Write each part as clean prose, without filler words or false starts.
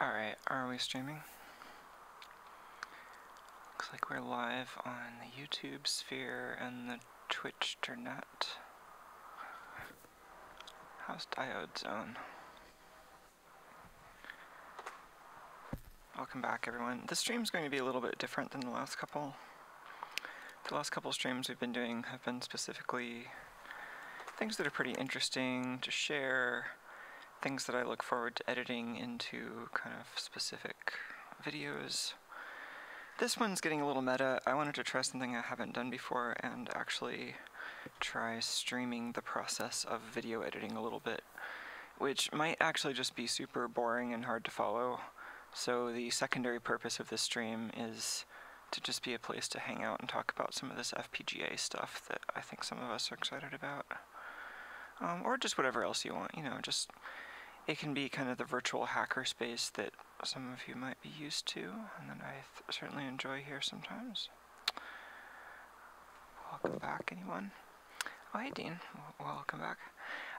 Alright, are we streaming? Looks like we're live on the YouTube sphere and the Twitch-ternet. How's Diode Zone? Welcome back, everyone. This stream's going to be a little bit different than the last couple. The last couple streams we've been doing have been specifically things that are pretty interesting to share, things that I look forward to editing into kind of specific videos. This one's getting a little meta. I wanted to try something I haven't done before and actually try streaming the process of video editing a little bit, which might actually just be super boring and hard to follow. So the secondary purpose of this stream is to just be a place to hang out and talk about some of this FPGA stuff that I think some of us are excited about. Or just whatever else you want, you know, just it can be kind of the virtual hacker space that some of you might be used to, and that I certainly enjoy here sometimes. Welcome back, anyone? Oh, hey, Dean. Welcome back.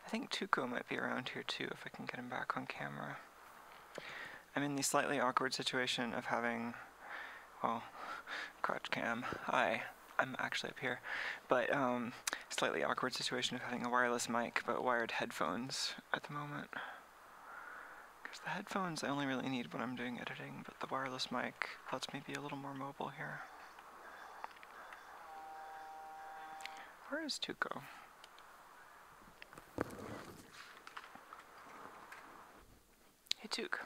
I think Tuco might be around here, too, if I can get him back on camera. I'm in the slightly awkward situation of having, well, crotch cam. Hi. I'm actually up here. But, slightly awkward situation of having a wireless mic, but wired headphones at the moment. The headphones I only really need when I'm doing editing, but the wireless mic lets me be a little more mobile here. Where is Tuco? Hey, Tuk.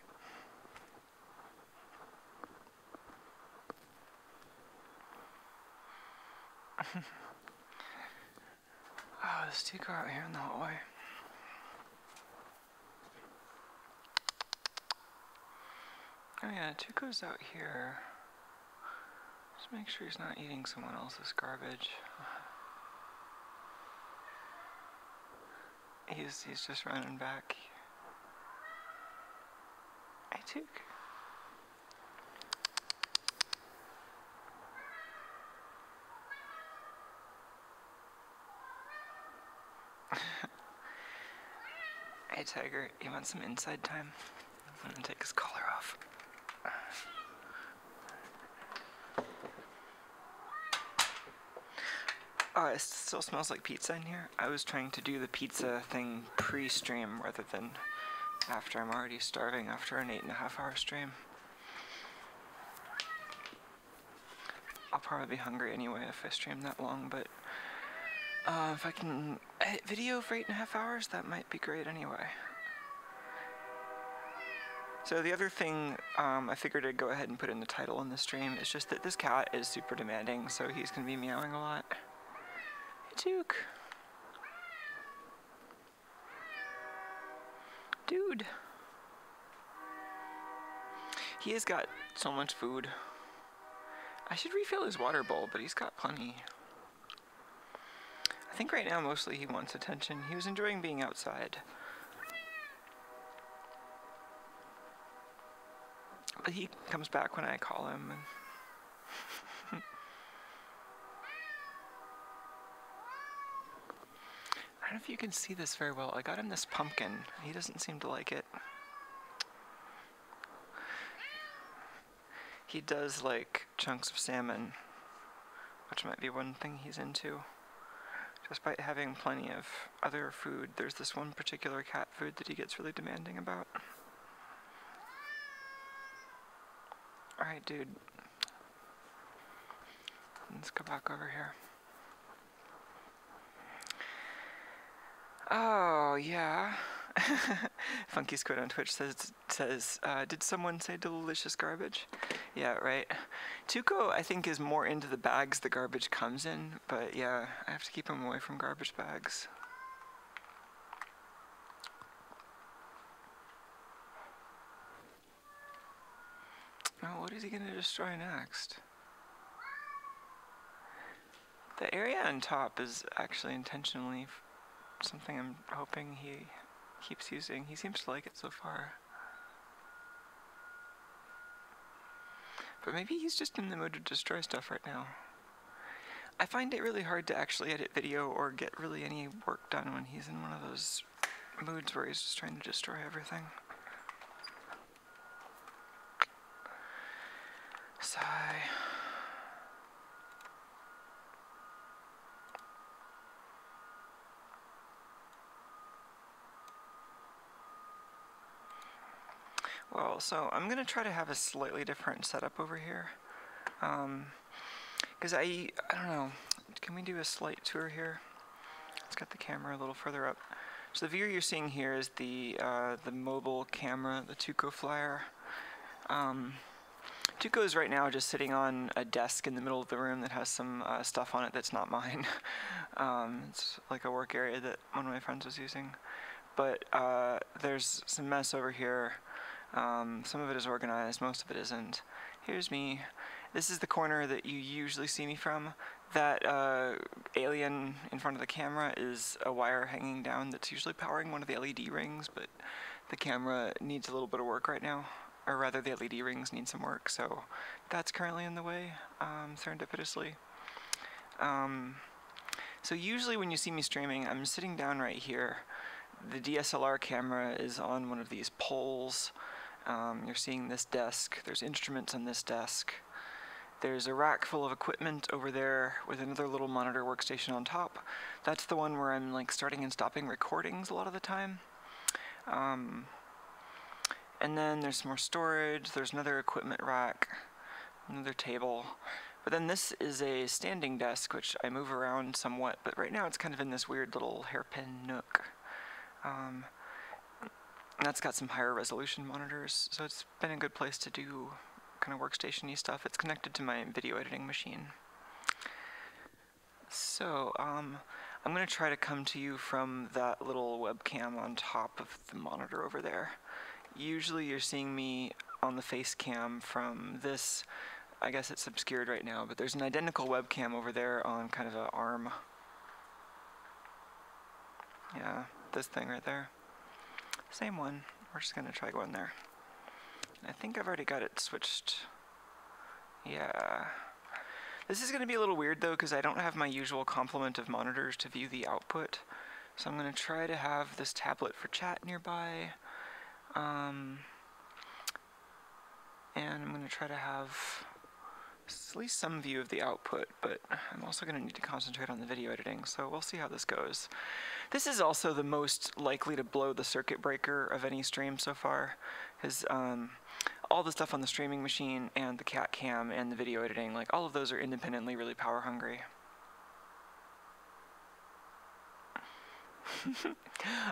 Oh, there's Tuco out here in the hallway. Oh yeah, Tuco's out here. Just make sure he's not eating someone else's garbage. He's just running back. Hey, Tuk. Hey, Tiger, you want some inside time? I'm gonna take his collar off. Oh, it still smells like pizza in here. I was trying to do the pizza thing pre-stream rather than after. I'm already starving after an 8.5-hour stream. I'll probably be hungry anyway if I stream that long, but if I can edit video for 8.5 hours, that might be great anyway. So the other thing I figured I'd go ahead and put in the title in the stream is just that this cat is super demanding, so he's going to be meowing a lot. Duke. Dude. He has got so much food. I should refill his water bowl, but he's got plenty. I think right now mostly he wants attention. He was enjoying being outside. But he comes back when I call him. And I don't know if you can see this very well. I got him this pumpkin. He doesn't seem to like it. He does like chunks of salmon, which might be one thing he's into. Despite having plenty of other food, there's this one particular cat food that he gets really demanding about. Alright, dude. Let's go back over here. Oh, yeah. Funky Squid on Twitch says, did someone say delicious garbage? Yeah, right. Tuco, I think, is more into the bags the garbage comes in, but yeah, I have to keep him away from garbage bags. Oh, what is he gonna destroy next? The area on top is actually intentionally something I'm hoping he keeps using. He seems to like it so far. But maybe he's just in the mood to destroy stuff right now. I find it really hard to actually edit video or get really any work done when he's in one of those moods where he's just trying to destroy everything. Sigh. Well, so I'm gonna try to have a slightly different setup over here. Because I don't know, can we do a slight tour here? Let's get the camera a little further up. So the view you're seeing here is the mobile camera, the Tuco Flyer. Tuco is right now just sitting on a desk in the middle of the room that has some stuff on it that's not mine. It's like a work area that one of my friends was using. But there's some mess over here. Some of it is organized, most of it isn't. Here's me. This is the corner that you usually see me from. That alien in front of the camera is a wire hanging down that's usually powering one of the LED rings, but the camera needs a little bit of work right now. Or rather, the LED rings need some work, so that's currently in the way, serendipitously. So usually when you see me streaming, I'm sitting down right here. The DSLR camera is on one of these poles. You're seeing this desk. There's instruments on this desk. There's a rack full of equipment over there with another little monitor workstation on top. That's the one where I'm like starting and stopping recordings a lot of the time. And then there's more storage. There's another equipment rack, another table. But then this is a standing desk, which I move around somewhat, but right now it's kind of in this weird little hairpin nook. And that's got some higher resolution monitors, so it's been a good place to do kind of workstation-y stuff. It's connected to my video editing machine. So, I'm going to try to come to you from that little webcam on top of the monitor over there. Usually you're seeing me on the face cam from this. I guess it's obscured right now, but there's an identical webcam over there on kind of an arm. Yeah, this thing right there. Same one. We're just going to try going there. I think I've already got it switched. Yeah. This is going to be a little weird though, because I don't have my usual complement of monitors to view the output. So I'm going to try to have this tablet for chat nearby. And I'm going to try to have at least some view of the output, but I'm also going to need to concentrate on the video editing, so we'll see how this goes. This is also the most likely to blow the circuit breaker of any stream so far, because all the stuff on the streaming machine and the cat cam and the video editing, like all of those are independently really power hungry.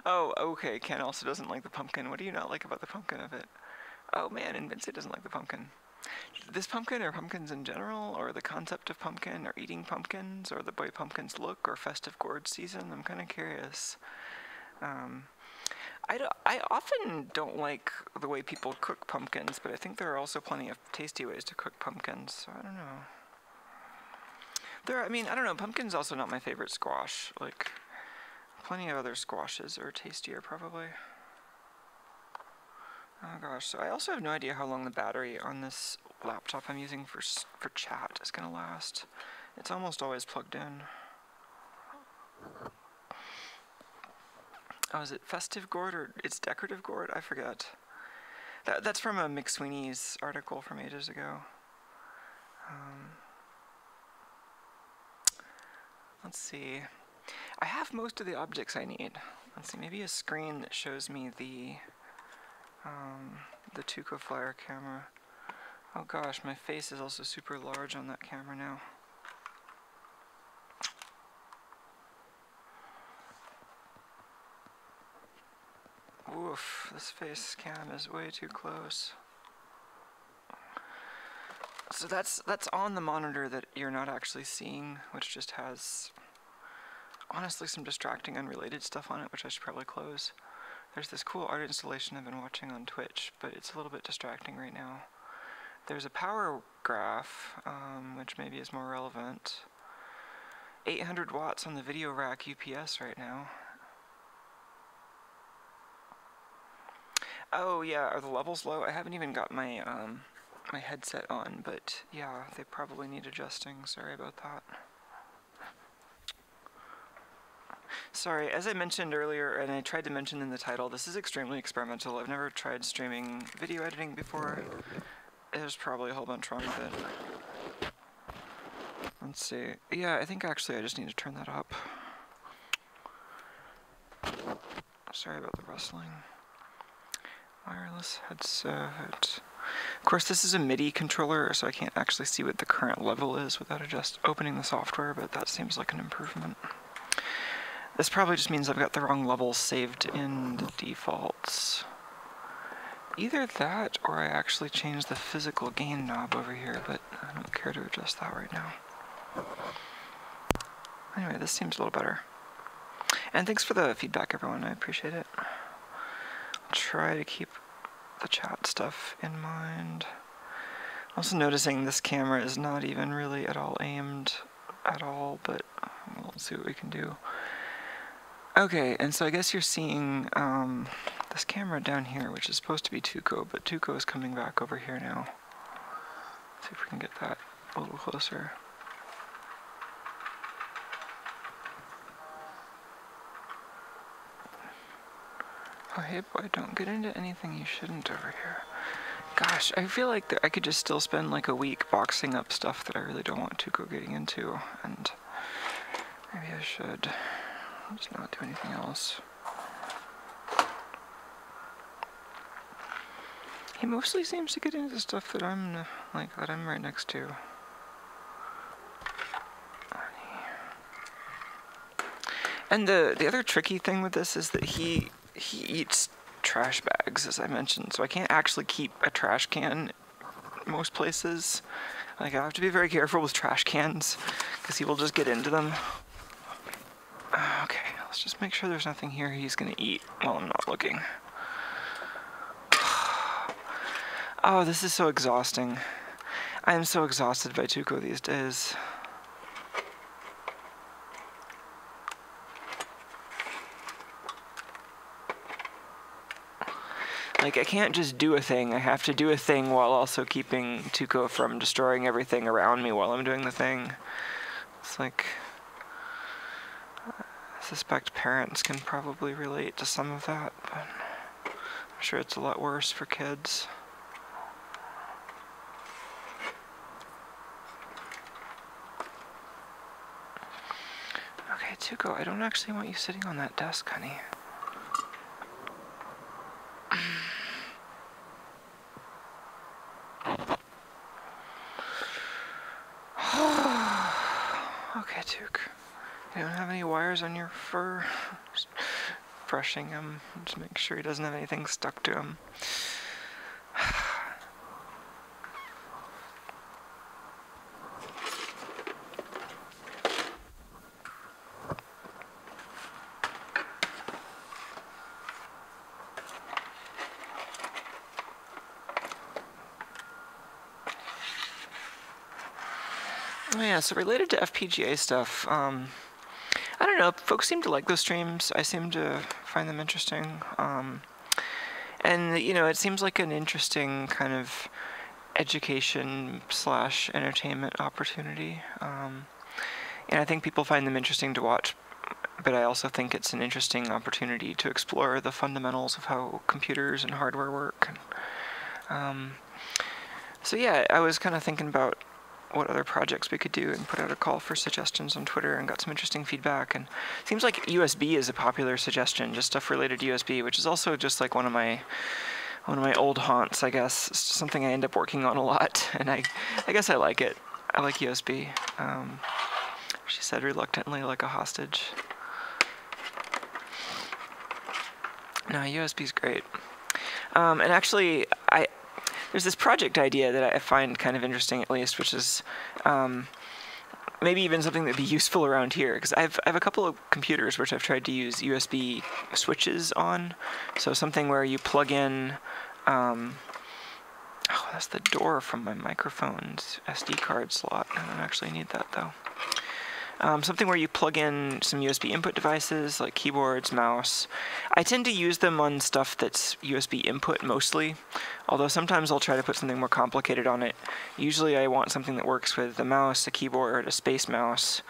Oh, okay, Ken also doesn't like the pumpkin. What do you not like about the pumpkin of it? Oh man, and Vincent doesn't like the pumpkin. This pumpkin, or pumpkins in general, or the concept of pumpkin, or eating pumpkins, or the way pumpkins look, or festive gourd season? I'm kind of curious. I often don't like the way people cook pumpkins, but I think there are also plenty of tasty ways to cook pumpkins, so I don't know. I mean, I don't know, pumpkin's also not my favorite squash. Like, plenty of other squashes are tastier, probably. Oh gosh, so I also have no idea how long the battery on this laptop I'm using for chat is going to last. It's almost always plugged in. Oh, is it festive gourd or it's decorative gourd? I forget. That's from a McSweeney's article from ages ago. Let's see. I have most of the objects I need. Let's see, maybe a screen that shows me the Tuco Flyer camera. Oh gosh, my face is also super large on that camera now. Oof, this face cam is way too close. So that's on the monitor that you're not actually seeing, which just has, honestly, some distracting unrelated stuff on it, which I should probably close. There's this cool art installation I've been watching on Twitch, but it's a little bit distracting right now. There's a power graph, which maybe is more relevant. 800 watts on the video rack UPS right now. Oh yeah, are the levels low? I haven't even got my my headset on, but yeah, they probably need adjusting. Sorry about that. Sorry, as I mentioned earlier, and I tried to mention in the title, this is extremely experimental. I've never tried streaming video editing before. there's probably a whole bunch wrong with it. Let's see. Yeah, I think actually I just need to turn that up. Sorry about the rustling. Wireless headset. Of course, this is a MIDI controller, so I can't actually see what the current level is without just opening the software, but that seems like an improvement. This probably just means I've got the wrong levels saved in the defaults. Either that, or I actually changed the physical gain knob over here, but I don't care to adjust that right now. Anyway, this seems a little better. And thanks for the feedback, everyone. I appreciate it. I'll try to keep the chat stuff in mind. Also noticing this camera is not even really at all aimed at all, but we'll see what we can do. Okay, and so I guess you're seeing this camera down here, which is supposed to be Tuco, but Tuco is coming back over here now. Let's see if we can get that a little closer. Oh, hey boy, don't get into anything you shouldn't over here. Gosh, I feel like I could just still spend like a week boxing up stuff that I really don't want Tuco getting into, and maybe I should just not do anything else. He mostly seems to get into stuff that I'm right next to. And the other tricky thing with this is that he eats trash bags, as I mentioned, so I can't actually keep a trash can most places. Like, I have to be very careful with trash cans, because he will just get into them. Okay, let's just make sure there's nothing here he's gonna eat while I'm not looking. Oh, this is so exhausting. I am so exhausted by Tuco these days. Like, I can't just do a thing. I have to do a thing while also keeping Tuco from destroying everything around me while I'm doing the thing. It's like, I suspect parents can probably relate to some of that, but I'm sure it's a lot worse for kids. Okay, Tuco, I don't actually want you sitting on that desk, honey. Okay, Tuke. You don't have any wires on your fur? Just brushing him, just make sure he doesn't have anything stuck to him. Yeah, so related to FPGA stuff, I don't know, folks seem to like those streams. I seem to find them interesting. And, you know, it seems like an interesting kind of education/entertainment opportunity. And I think people find them interesting to watch, but I also think it's an interesting opportunity to explore the fundamentals of how computers and hardware work. So yeah, I was kind of thinking about what other projects we could do and put out a call for suggestions on Twitter and got some interesting feedback. And it seems like USB is a popular suggestion, just stuff related to USB, which is also just like one of my old haunts, I guess. It's something I end up working on a lot, and I guess I like it. I like USB. She said reluctantly, like a hostage. No, USB's great. And actually, there's this project idea that I find kind of interesting, at least, which is maybe even something that'd be useful around here, because I have a couple of computers which I've tried to use USB switches on. So something where you plug in, oh, that's the door from my microphone's SD card slot. I don't actually need that though. Something where you plug in some USB input devices like keyboards, mouse. I tend to use them on stuff that's USB input mostly, although sometimes I'll try to put something more complicated on it. Usually I want something that works with a mouse, a keyboard, a space mouse,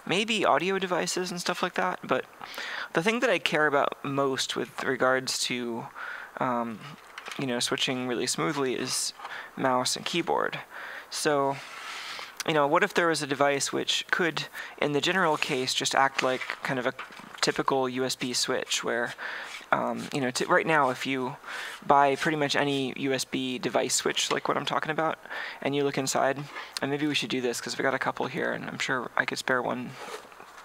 maybe audio devices and stuff like that. But the thing that I care about most with regards to switching really smoothly is mouse and keyboard. So, what if there was a device which could, in the general case, just act like kind of a typical USB switch where, right now, if you buy pretty much any USB device switch, like what I'm talking about, and you look inside, and maybe we should do this because we got a couple here, and I'm sure I could spare one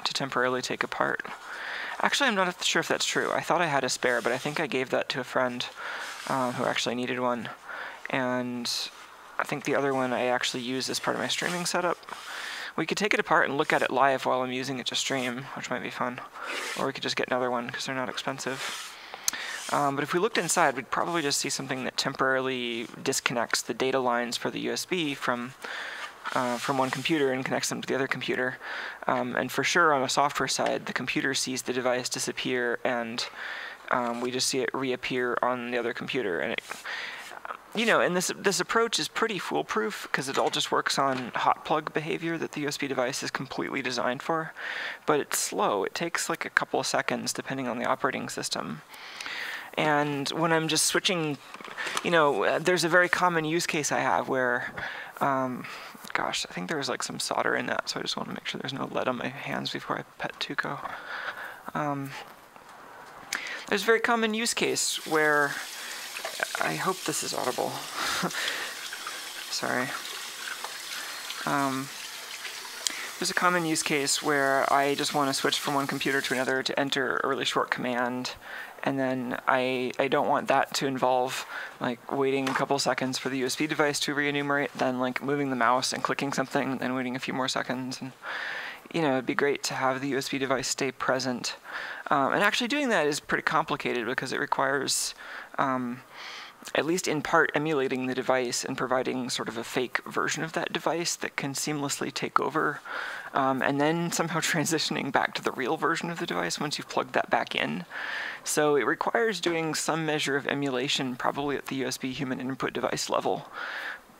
to temporarily take apart. Actually, I'm not sure if that's true. I thought I had a spare, but I think I gave that to a friend who actually needed one, and I think the other one I actually used as part of my streaming setup. We could take it apart and look at it live while I'm using it to stream, which might be fun. Or we could just get another one because they're not expensive. But if we looked inside, we'd probably just see something that temporarily disconnects the data lines for the USB from one computer and connects them to the other computer. And for sure, on the software side, the computer sees the device disappear, and we just see it reappear on the other computer. And and this approach is pretty foolproof because it all just works on hot plug behavior that the USB device is completely designed for. But it's slow. It takes like a couple of seconds depending on the operating system. And when I'm just switching, there's a very common use case I have where, gosh, I think there's like some solder in that, so I just want to make sure there's no lead on my hands before I pet Tuco. There's a very common use case where, I hope this is audible. Sorry. There's a common use case where I just want to switch from one computer to another to enter a really short command, and then I don't want that to involve like waiting a couple seconds for the USB device to re-enumerate, then like moving the mouse and clicking something, then waiting a few more seconds. And it'd be great to have the USB device stay present. And actually doing that is pretty complicated because it requires at least in part emulating the device and providing sort of a fake version of that device that can seamlessly take over, and then somehow transitioning back to the real version of the device once you've plugged that back in. So it requires doing some measure of emulation, probably at the USB human input device level.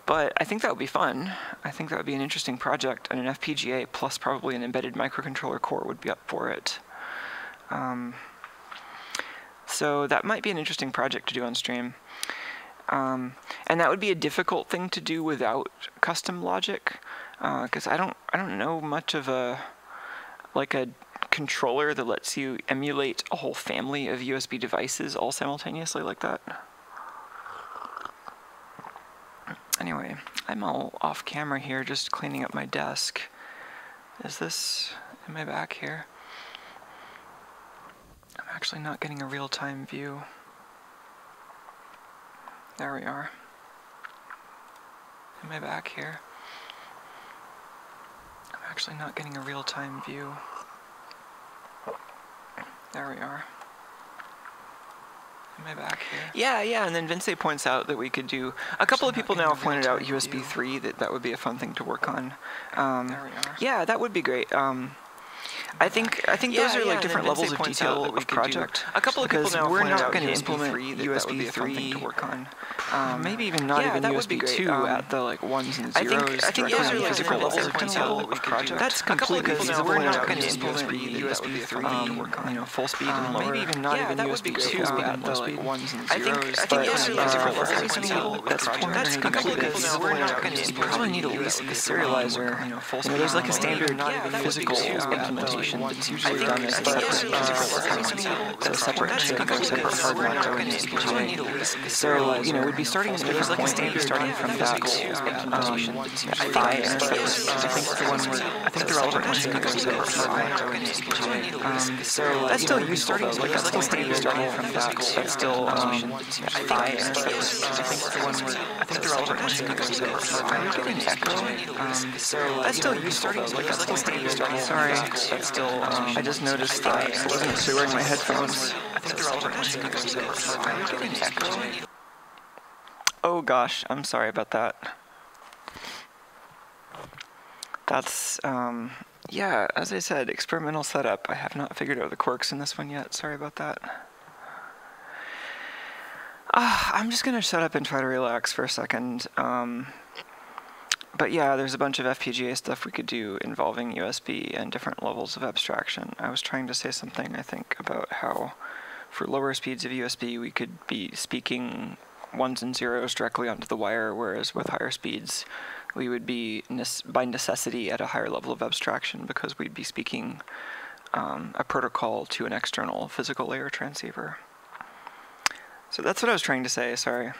But I think that would be fun. I think that would be an interesting project, and an FPGA plus probably an embedded microcontroller core would be up for it. So that might be an interesting project to do on stream. And that would be a difficult thing to do without custom logic, because I don't know much of a controller that lets you emulate a whole family of USB devices all simultaneously like that. Anyway, I'm all off camera here, just cleaning up my desk. Am I back here? I'm actually not getting a real-time view. There we are. Am I back here? I'm actually not getting a real-time view. There we are. Am I back here? Yeah, and then Vince points out that we could do... A couple of people now have pointed out USB 3, that would be a fun thing to work on. There we are. Yeah, that would be great. I think those are like different levels of detail of project. A couple of people now we're not going to implement USB 3 to work on. Maybe even not even USB 2 at the like ones and zeros. I think those are like different levels of detail of project. That's completely feasible. We're not going to implement USB 3 to work on. Full speed and lower. Maybe even not even USB 2 at the like ones and zeros. I think those are like different levels of detail. That's completely feasible. We're not going to implement. Probably need at least a serializer. Full speed. There's like a standard physical implementation. That's usually done as a separate chip or separate hardware in FPGA. So, would be starting as there's like a standard starting from that phi intercepts. I think the relevant ones are going to go phi. So that's still useful though. Like that's still standard starting from that. That's still phi intercepts. I think the relevant ones are going to go phi. Are you getting echo? So that's still useful though. Like that's still standard starting. Sorry. That's still. I just noticed that I wasn't actually wearing my headphones. I think the relevant ones are going to go phi. Are you getting echo? Oh gosh, I'm sorry about that. That's, yeah, as I said, experimental setup. I have not figured out the quirks in this one yet. Sorry about that. I'm just going to shut up and try to relax for a second. But yeah, there's a bunch of FPGA stuff we could do involving USB and different levels of abstraction. I was trying to say something, I think, about how for lower speeds of USB we could be speaking ones and zeros directly onto the wire, whereas with higher speeds, we would be by necessity at a higher level of abstraction because we'd be speaking a protocol to an external physical layer transceiver. So that's what I was trying to say, sorry.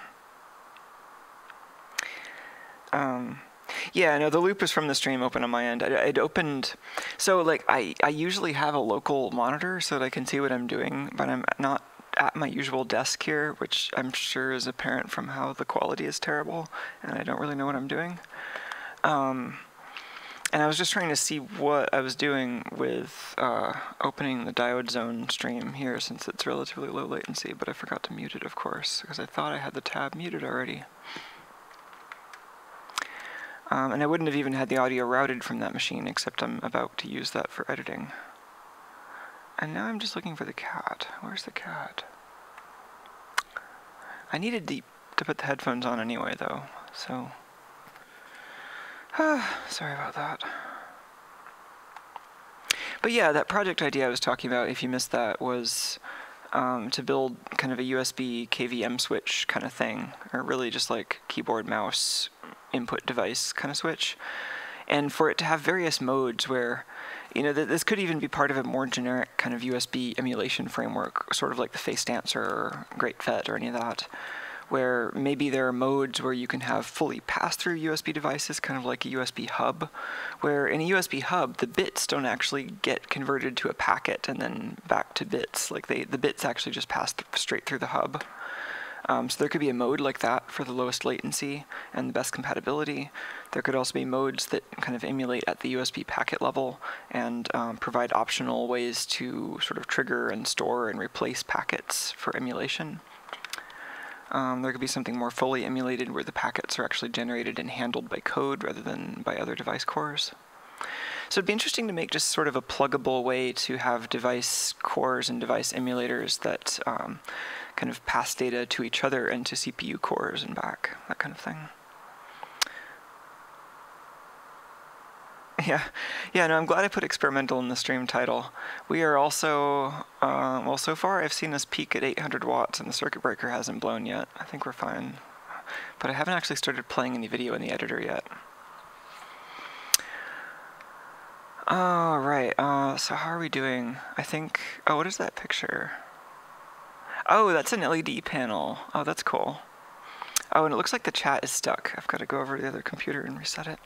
Yeah, no, the loop is from the stream open on my end. I'd opened, so like I usually have a local monitor so that I can see what I'm doing, but I'm not at my usual desk here, which I'm sure is apparent from how the quality is terrible, and I don't really know what I'm doing. And I was just trying to see what I was doing with opening the diode zone stream here since it's relatively low latency, but I forgot to mute it, of course, because I thought I had the tab muted already. And I wouldn't have even had the audio routed from that machine, except I'm about to use that for editing. And now I'm just looking for the cat. Where's the cat? I needed to put the headphones on anyway, though, so... sorry about that. But yeah, that project idea I was talking about, if you missed that, was to build kind of a USB KVM switch kind of thing, or really just like keyboard mouse input device kind of switch, and for it to have various modes where, you know, this could even be part of a more generic kind of USB emulation framework, sort of like the Face Dancer or Great Fet or any of that, where maybe there are modes where you can have fully pass-through USB devices, kind of like a USB hub, where in a USB hub, the bits don't actually get converted to a packet and then back to bits. Like the bits actually just pass straight through the hub. So there could be a mode like that for the lowest latency and the best compatibility. There could also be modes that kind of emulate at the USB packet level and provide optional ways to sort of trigger and store and replace packets for emulation. There could be something more fully emulated where the packets are actually generated and handled by code rather than by other device cores. So it'd be interesting to make just sort of a pluggable way to have device cores and device emulators that kind of pass data to each other and to CPU cores and back, that kind of thing. Yeah, no, I'm glad I put experimental in the stream title. We are also, well, so far I've seen us peak at 800 watts and the circuit breaker hasn't blown yet. I think we're fine. But I haven't actually started playing any video in the editor yet. Right, so how are we doing? I think, oh, what is that picture? Oh, that's an LED panel. Oh, that's cool. Oh, and it looks like the chat is stuck. I've got to go over to the other computer and reset it.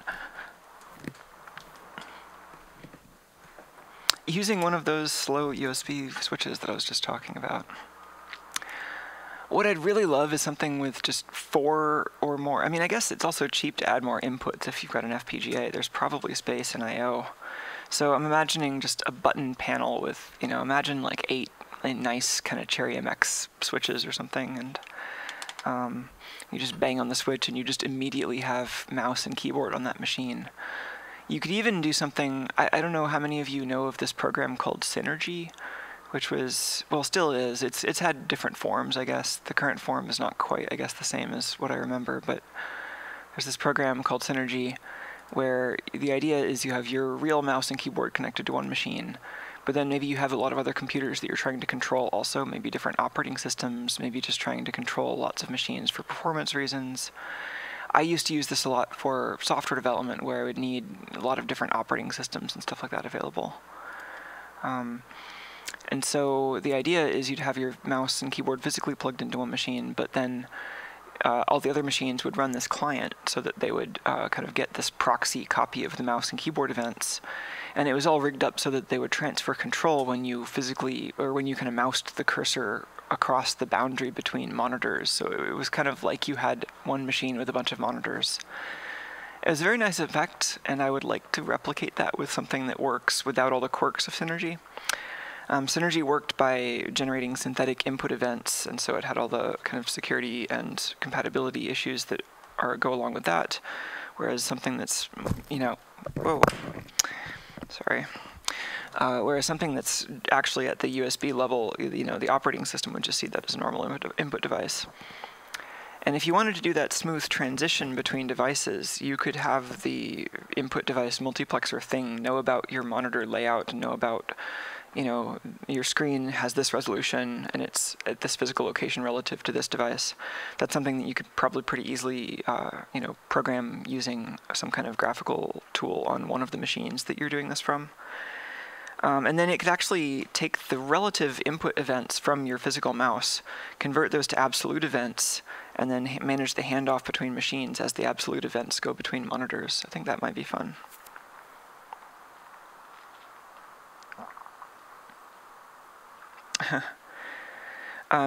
Using one of those slow USB switches that I was just talking about. What I'd really love is something with just 4 or more. I mean, I guess it's also cheap to add more inputs if you've got an FPGA. There's probably space in I/O. So I'm imagining just a button panel with, you know, imagine like 8 nice kind of Cherry MX switches or something, and you just bang on the switch and you just immediately have mouse and keyboard on that machine. You could even do something, I don't know how many of you know of this program called Synergy, which was, well, still is. It's had different forms, I guess. The current form is not quite, I guess, the same as what I remember, but there's this program called Synergy where the idea is you have your real mouse and keyboard connected to one machine, but then maybe you have a lot of other computers that you're trying to control also, maybe different operating systems, maybe just trying to control lots of machines for performance reasons. I used to use this a lot for software development where I would need a lot of different operating systems and stuff like that available. And so the idea is you'd have your mouse and keyboard physically plugged into one machine, but then all the other machines would run this client so that they would kind of get this proxy copy of the mouse and keyboard events. And it was all rigged up so that they would transfer control when you physically, or when you kind of moused the cursor across the boundary between monitors. So it was kind of like you had one machine with a bunch of monitors. It was a very nice effect, and I would like to replicate that with something that works without all the quirks of Synergy. Synergy worked by generating synthetic input events, and so it had all the kind of security and compatibility issues that go along with that, whereas something that's, you know, whoa, sorry. Whereas something that's actually at the USB level, you know, the operating system would just see that as a normal input device. And if you wanted to do that smooth transition between devices, you could have the input device multiplexer thing know about your monitor layout, know about you know, your screen has this resolution and it's at this physical location relative to this device. That's something that you could probably pretty easily, you know, program using some kind of graphical tool on one of the machines that you're doing this from. And then it could actually take the relative input events from your physical mouse, convert those to absolute events, and then manage the handoff between machines as the absolute events go between monitors. I think that might be fun.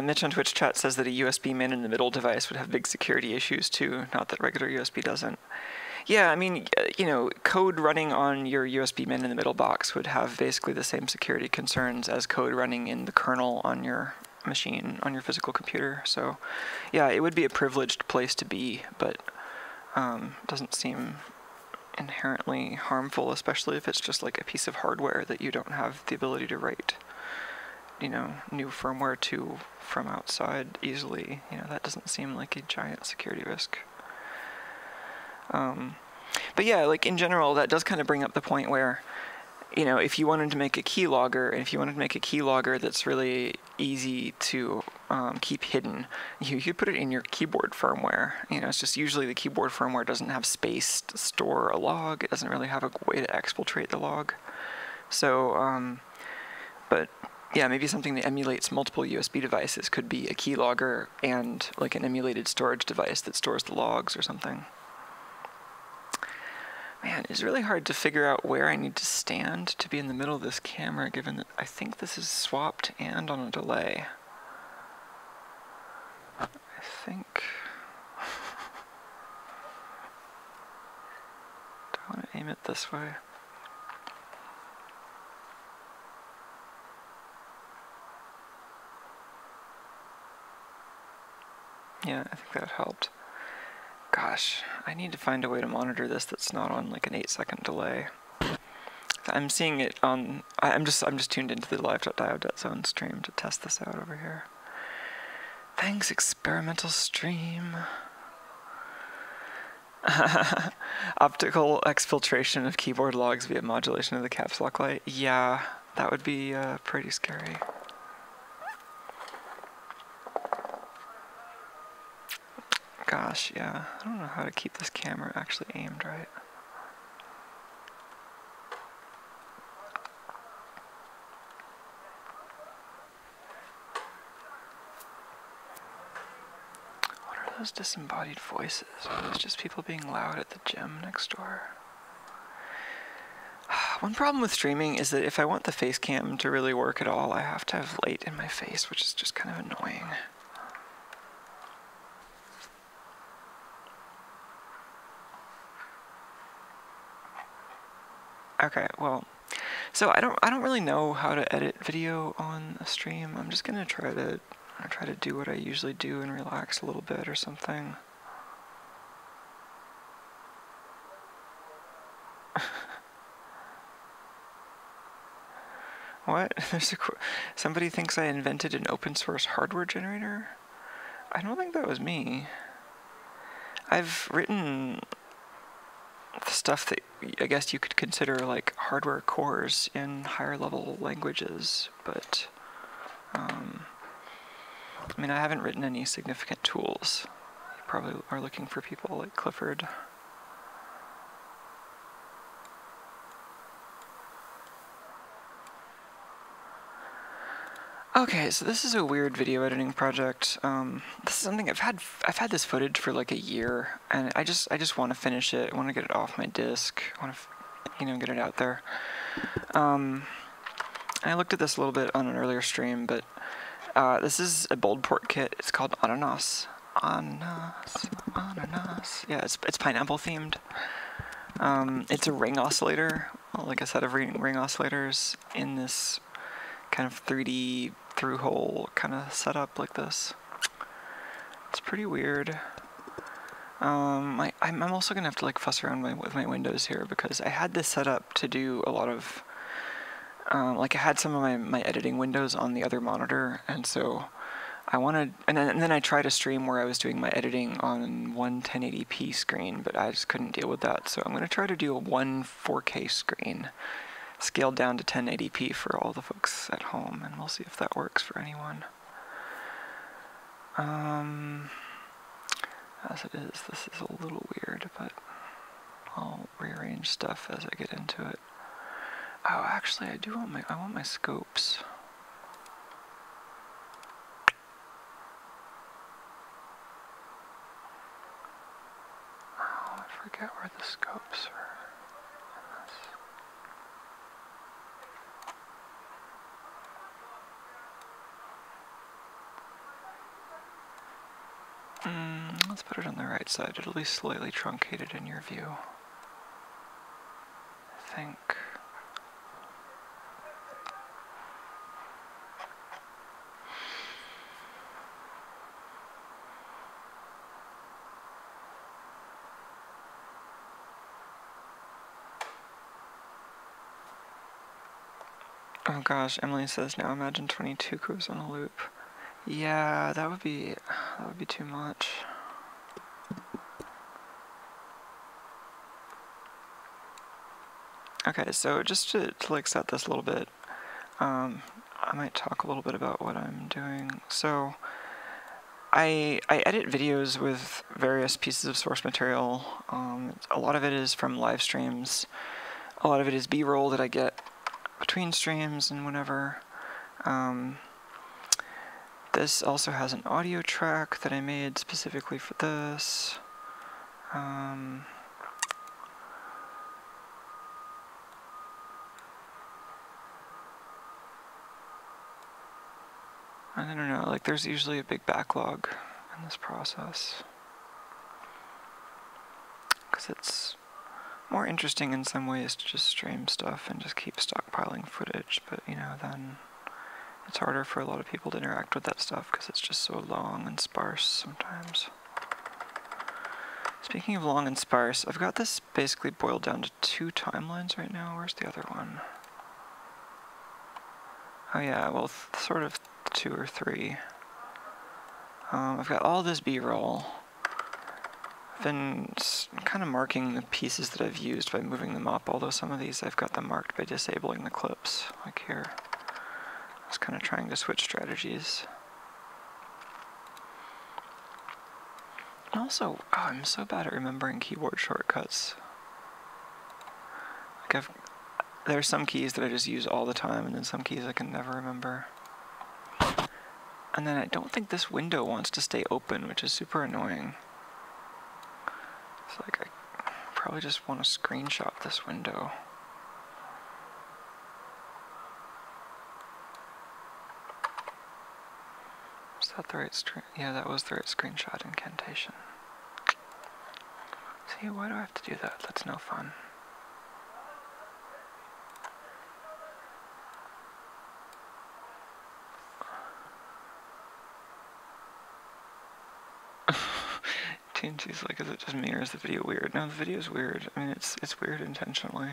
Mitch on Twitch chat says that a USB man-in-the-middle device would have big security issues too, not that regular USB doesn't. Yeah, I mean, you know, code running on your USB man-in-the-middle box would have basically the same security concerns as code running in the kernel on your machine, on your physical computer. So, yeah, it would be a privileged place to be, but doesn't seem inherently harmful, especially if it's just like a piece of hardware that you don't have the ability to write, you know, new firmware to from outside easily. You know, that doesn't seem like a giant security risk. But yeah, like in general, that does kind of bring up the point where, you know, if you wanted to make a keylogger, and if you wanted to make a keylogger that's really easy to keep hidden, you could put it in your keyboard firmware. You know, it's just usually the keyboard firmware doesn't have space to store a log. It doesn't really have a way to exfiltrate the log. So, but yeah, maybe something that emulates multiple USB devices could be a keylogger and like an emulated storage device that stores the logs or something. Man, it's really hard to figure out where I need to stand to be in the middle of this camera, given that I think this is swapped and on a delay. I think... Do I want to aim it this way? Yeah, I think that helped. Gosh, I need to find a way to monitor this that's not on like an 8-second delay. I'm seeing it on. I'm just tuned into the live.diode.zone stream to test this out over here. Thanks, experimental stream. Optical exfiltration of keyboard logs via modulation of the caps lock light. Yeah, that would be pretty scary. Gosh, yeah. I don't know how to keep this camera actually aimed right. What are those disembodied voices? Are those just people being loud at the gym next door? One problem with streaming is that if I want the face cam to really work at all, I have to have light in my face, which is just kind of annoying. Okay, well, so I don't really know how to edit video on a stream. I'm just gonna try to do what I usually do and relax a little bit or something. What? Somebody thinks I invented an open source hardware generator? I don't think that was me. I've written stuff that I guess you could consider like hardware cores in higher level languages, but I mean, I haven't written any significant tools. You probably are looking for people like Clifford. Okay, so this is a weird video editing project. This is something I've had this footage for like a year, and I just want to finish it. I want to get it off my disk. I want to, get it out there. I looked at this a little bit on an earlier stream, but this is a Boldport kit. It's called Ananas. Ananas. Yeah, it's pineapple themed. It's a ring oscillator, like a set of ring oscillators in this kind of 3D through-hole kind of setup like this. It's pretty weird. I'm also gonna have to like fuss around with my windows here because I had this set up to do a lot of like I had some of my editing windows on the other monitor, and so I wanted, and then I tried a stream where I was doing my editing on one 1080p screen, but I just couldn't deal with that. So I'm gonna try to do a one 4K screen. scaled down to 1080p for all the folks at home, and we'll see if that works for anyone. As it is, this is a little weird, but I'll rearrange stuff as I get into it. Oh, actually, I want my scopes. Oh, I forget where the scopes are. Let's put it on the right side. It'll be slightly truncated in your view, I think. Oh gosh, Emily says now imagine 22 goes on a loop. Yeah, that would be too much. Okay, so just to like set this a little bit, I might talk a little bit about what I'm doing. So I edit videos with various pieces of source material. A lot of it is from live streams. A lot of it is B-roll that I get between streams and whenever. This also has an audio track that I made specifically for this. I don't know, like there's usually a big backlog in this process. Because it's more interesting in some ways to just stream stuff and just keep stockpiling footage, but you know, then it's harder for a lot of people to interact with that stuff because it's just so long and sparse sometimes. Speaking of long and sparse, I've got this basically boiled down to 2 timelines right now. Where's the other one? Oh yeah, well, sort of 2 or 3. I've got all this B-roll. I've been kind of marking the pieces that I've used by moving them up, although some of these I've got them marked by disabling the clips, like here. I was kind of trying to switch strategies. And also, I'm so bad at remembering keyboard shortcuts. Like there are some keys that I just use all the time, and then some keys I can never remember. And then I don't think this window wants to stay open, which is super annoying. It's like I probably just want to screenshot this window. Is that the right yeah, that was the right screenshot incantation. See, why do I have to do that? That's no fun. TNT's like, is it just me or is the video weird? No, the video's weird. I mean, it's weird intentionally.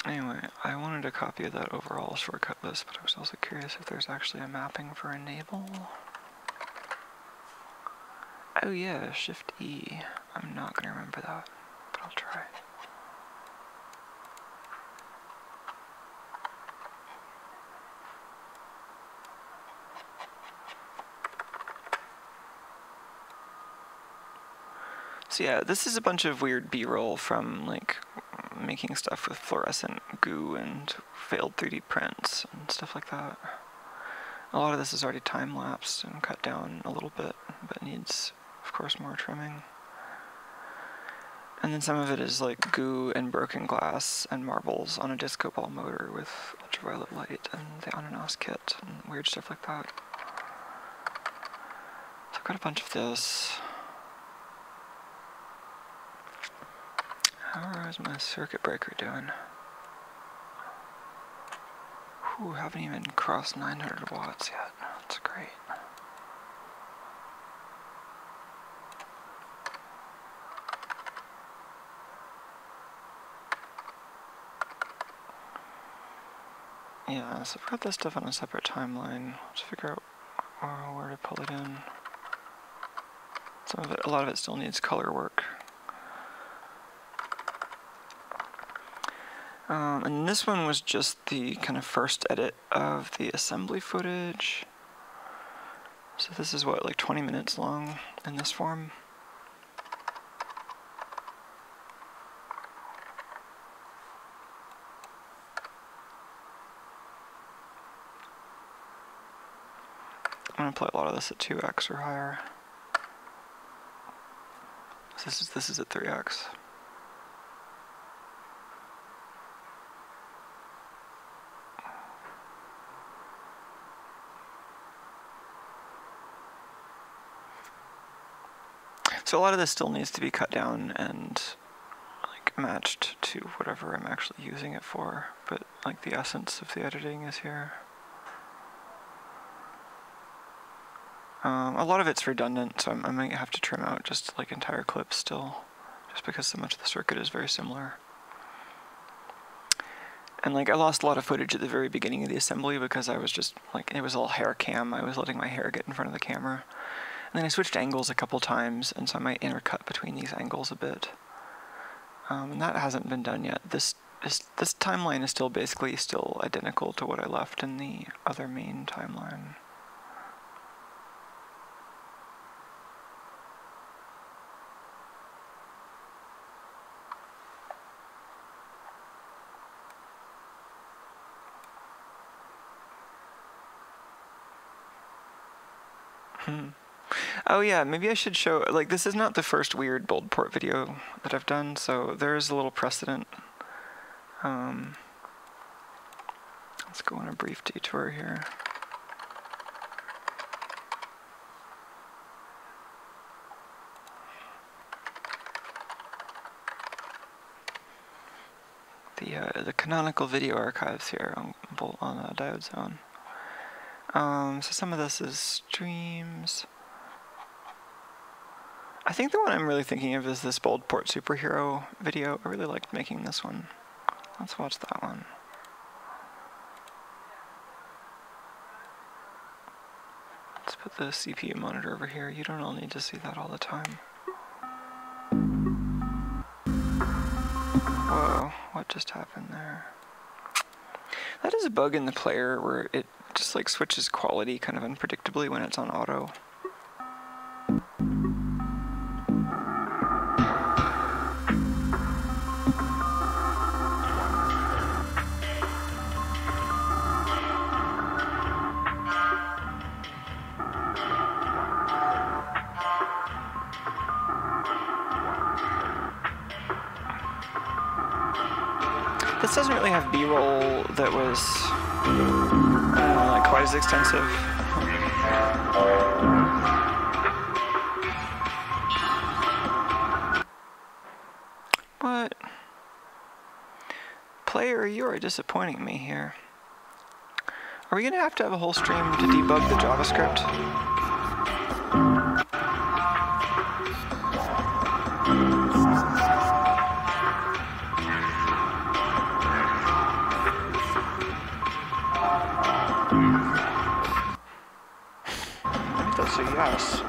Anyway, I wanted a copy of that overall shortcut list, but I was also curious if there's actually a mapping for enable. Oh yeah, Shift E. I'm not gonna remember that, but I'll try. So yeah, this is a bunch of weird B-roll from like making stuff with fluorescent goo and failed 3D prints and stuff like that. A lot of this is already time-lapsed and cut down a little bit, but needs, of course, more trimming. And then some of it is like goo and broken glass and marbles on a disco ball motor with ultraviolet light and the Ananas kit and weird stuff like that. So I've got a bunch of this. How is my circuit breaker doing? Whew, haven't even crossed 900 watts yet. That's great. Yeah, so I've got this stuff on a separate timeline. Let's figure out where to pull it in. Some of it, a lot of it still needs color work. And this one was just the kind of first edit of the assembly footage. So this is what, like 20 minutes long in this form. I'm gonna play a lot of this at 2x or higher. This is at 3x. So a lot of this still needs to be cut down and like matched to whatever I'm actually using it for, but like the essence of the editing is here. A lot of it's redundant, so I might have to trim out just like entire clips still, just because so much of the circuit is very similar. And like I lost a lot of footage at the very beginning of the assembly because I was just like, it was all hair cam. I was letting my hair get in front of the camera. And then I switched angles a couple times, and so I might intercut between these angles a bit. And that hasn't been done yet. This timeline is still basically still identical to what I left in the other main timeline. Oh yeah, maybe I should show, like this is not the first weird Boldport video that I've done, so there is a little precedent. Let's go on a brief detour here. The canonical video archives here on Diode Zone. So some of this is streams. I think the one I'm really thinking of is this Boldport Superhero video. I really liked making this one. Let's watch that one. Let's put the CPU monitor over here. You don't all need to see that all the time. Whoa, what just happened there? That is a bug in the player where it just like switches quality kind of unpredictably when it's on auto. This doesn't really have B-roll that was like quite as extensive. What? Player, you are disappointing me here. Are we gonna have to have a whole stream to debug the JavaScript? So yes.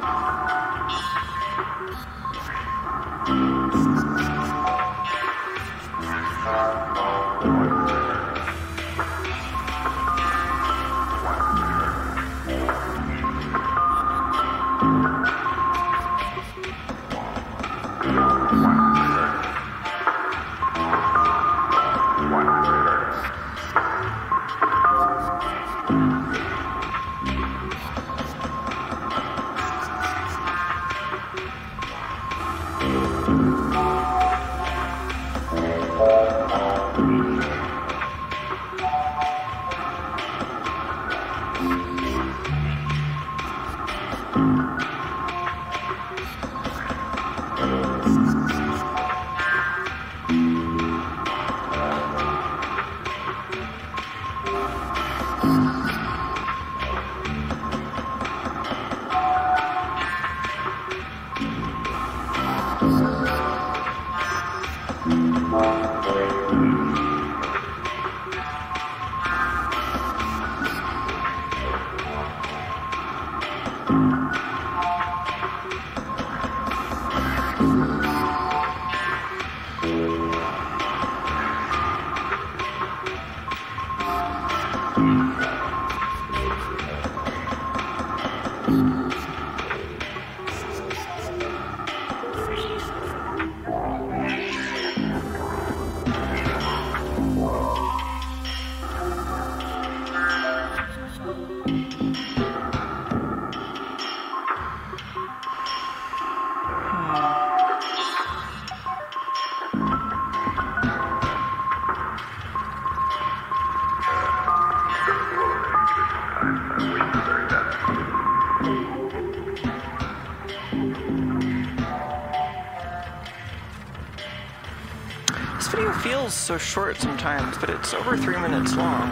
This video feels so short sometimes, but it's over 3 minutes long.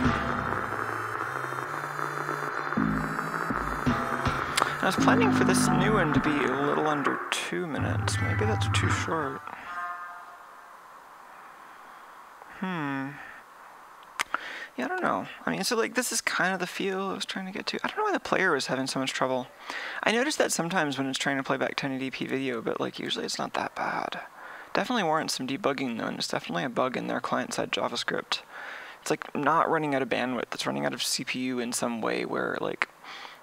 I was planning for this new one to be a little under 2 minutes. Maybe that's too short. Yeah, I don't know. I mean, so like this is kind of the feel I was trying to get to. I don't know why the player was having so much trouble. I noticed that sometimes when it's trying to play back 1080p video, but like usually it's not that bad. Definitely warrants some debugging though, and it's definitely a bug in their client-side JavaScript. It's like not running out of bandwidth, it's running out of CPU in some way where like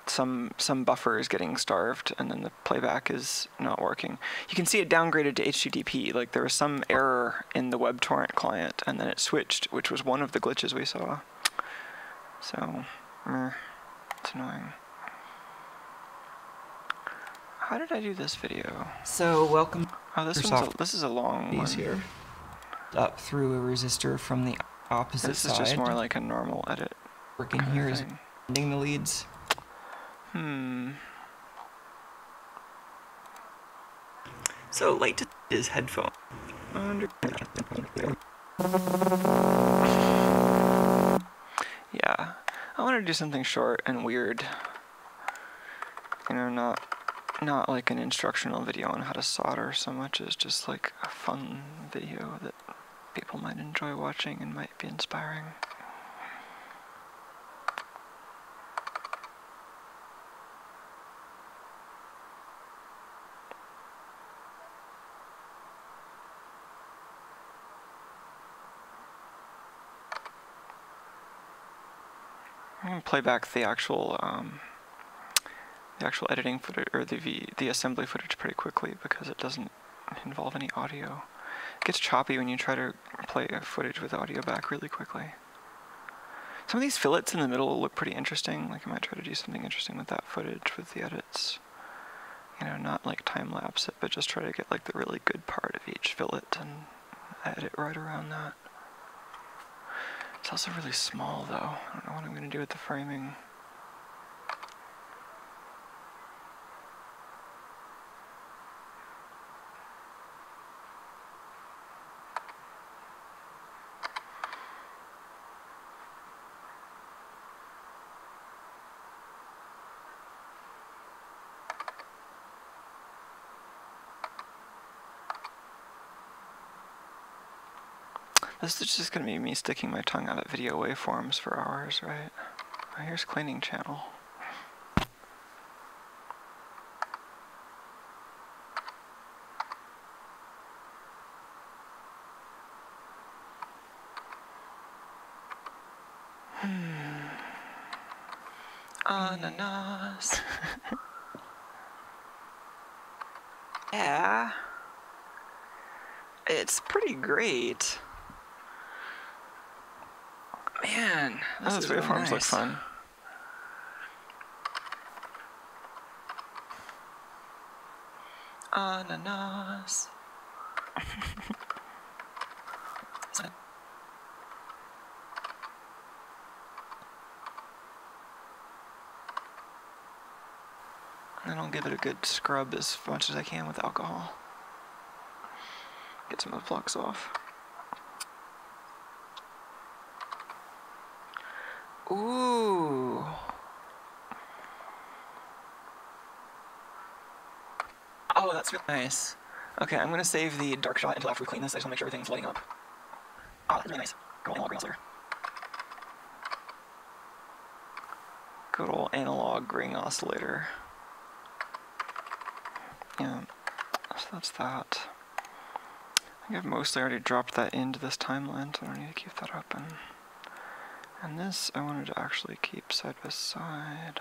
some buffer is getting starved and then the playback is not working. You can see it downgraded to HTTP, like there was some error in the WebTorrent client and then it switched, which was one of the glitches we saw. So, it's annoying. How did I do this video? So welcome. Oh, this is a long one. Here. Up through a resistor from the opposite side. This is just more like a normal edit. Working here is ending the leads. So light to his headphone. Yeah, I want to do something short and weird. You know, not like an instructional video on how to solder so much as just like a fun video that people might enjoy watching and might be inspiring. I'm gonna play back the actual editing footage or the assembly footage pretty quickly because it doesn't involve any audio. It gets choppy when you try to play footage with audio back really quickly. Some of these fillets in the middle look pretty interesting. Like I might try to do something interesting with that footage with the edits. You know, not like time lapse it, but just try to get like the really good part of each fillet and edit right around that. It's also really small though. I don't know what I'm going to do with the framing. This is just going to be me sticking my tongue out at video waveforms for hours, right? Oh, here's cleaning channel. Ananas. Yeah. It's pretty great. Man, those waveforms look fun. Ananas. And then I'll give it a good scrub as much as I can with alcohol. Get some of the flux off. Ooh. Oh, that's really nice. Okay, I'm gonna save the dark shot until after we clean this. I just wanna make sure everything's lighting up. Oh, that's really nice. Good old analog green oscillator. Good old analog ring oscillator. So that's that. I think I've mostly already dropped that into this timeline, so I don't need to keep that open. And this I wanted to actually keep side by side.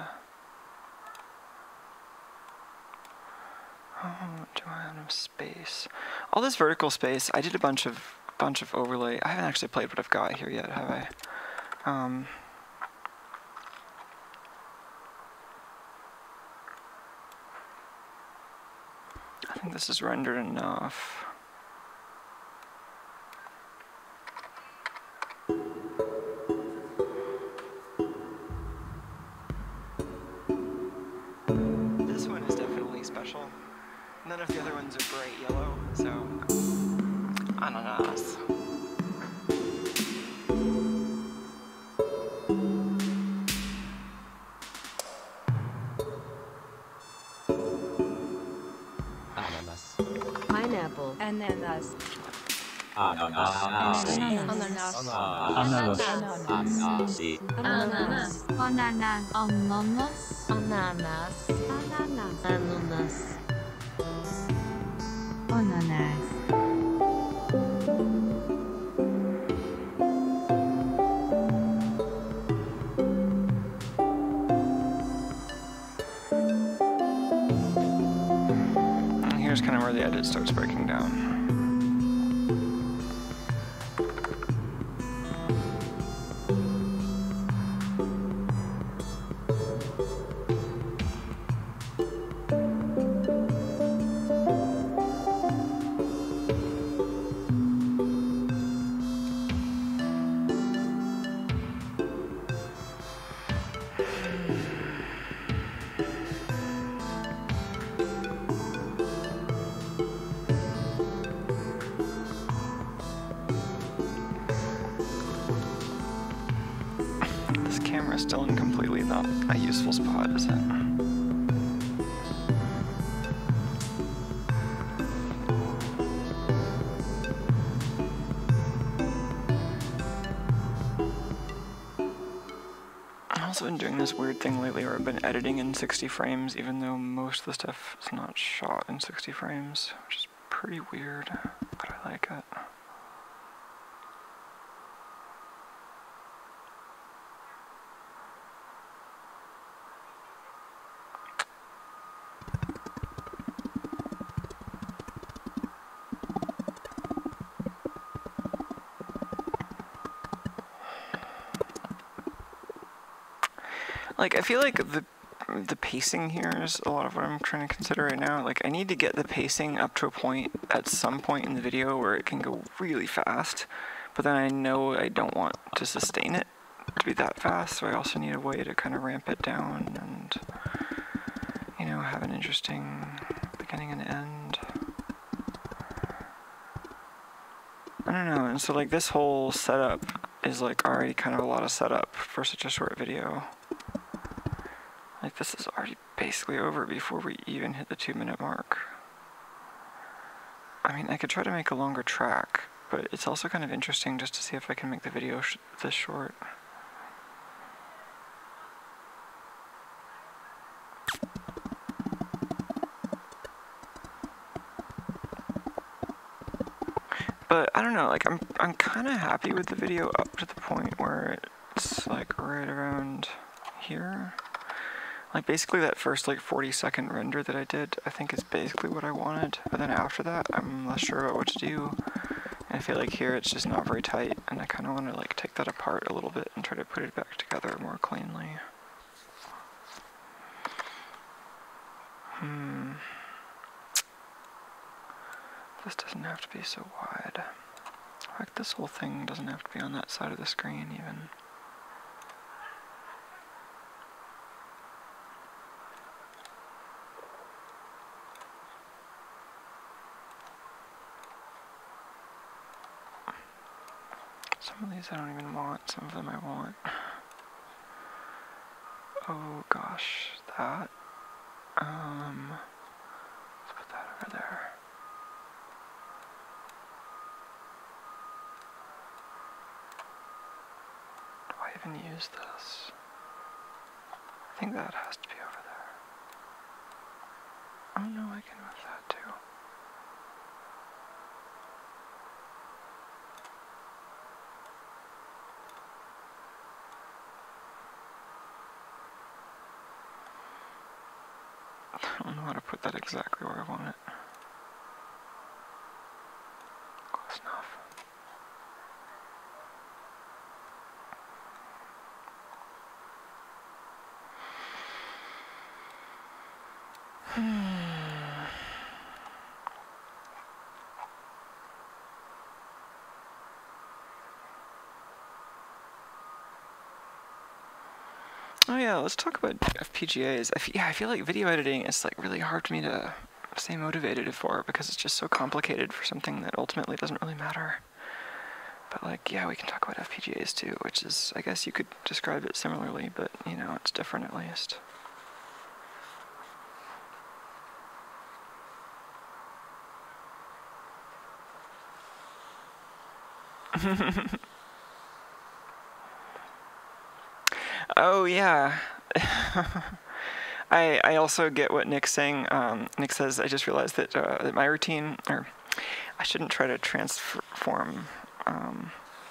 Oh, do I have enough space? All this vertical space, I did a bunch of overlay. I haven't actually played what I've got here yet, have I? I think this is rendered enough. This one is definitely special. None of the other ones are bright yellow, so ananas. Ananas. Pineapple. Ananas. Ananas. Ananas. Ananas. Ananas. Ananas. Ananas. Ananas. Ananas. Ananas. Ananas. And here's kind of where the edit starts breaking down. This camera is still in completely not a useful spot, is it? I've also been doing this weird thing lately where I've been editing in 60 frames even though most of the stuff is not shot in 60 frames, which is pretty weird, but I like it. Like, I feel like the pacing here is a lot of what I'm trying to consider right now. Like, I need to get the pacing up to a point at some point in the video where it can go really fast, but then I know I don't want to sustain it to be that fast, so I also need a way to kind of ramp it down and, you know, have an interesting beginning and end. I don't know, and so like this whole setup is like already kind of a lot of setup for such a short video. Like, this is already basically over before we even hit the 2-minute mark. I mean, I could try to make a longer track, but it's also kind of interesting just to see if I can make the video this short. But I don't know, like I'm kind of happy with the video up to the point where it's like right around here. Like, basically that first like 40-second render that I did, I think is basically what I wanted. But then after that, I'm less sure about what to do. And I feel like here it's just not very tight, and I kind of want to like take that apart a little bit and try to put it back together more cleanly. This doesn't have to be so wide. In fact, this whole thing doesn't have to be on that side of the screen even. Some of these I don't even want, some of them I want. Oh gosh, that. Let's put that over there. Do I even use this? I think that has to be over there. Oh no, I can move that too. I don't know how to put that exactly where I want it. Close enough. Oh yeah, let's talk about FPGAs. I feel like video editing is like really hard for me to stay motivated for because it's just so complicated for something that ultimately doesn't really matter. But like, yeah, we can talk about FPGAs too, which is, I guess you could describe it similarly, but you know, it's different at least. Oh yeah. I also get what Nick's saying. Nick says, I just realized that my routine, or I shouldn't try to transform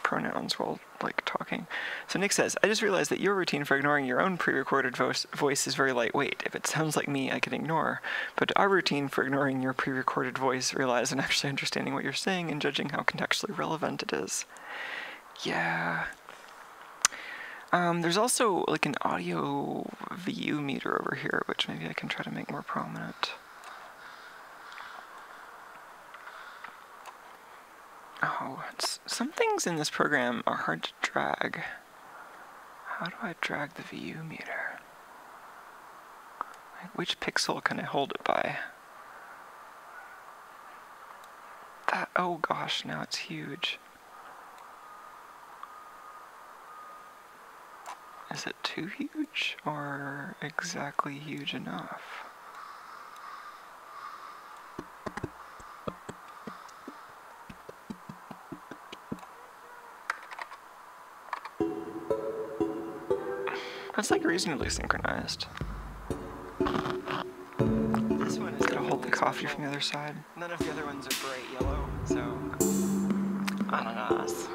pronouns while like talking. So Nick says, I just realized that your routine for ignoring your own pre-recorded voice is very lightweight. If it sounds like me, I can ignore. But our routine for ignoring your pre-recorded voice relies on actually understanding what you're saying and judging how contextually relevant it is. Yeah. There's also like an audio VU meter over here, which maybe I can try to make more prominent. Oh, some things in this program are hard to drag. How do I drag the VU meter? Like, which pixel can I hold it by? That, oh gosh, now it's huge. Is it too huge or exactly huge enough? That's like reasonably synchronized. This one is gonna hold the coffee from the other side. None of the other ones are bright yellow, so ananas.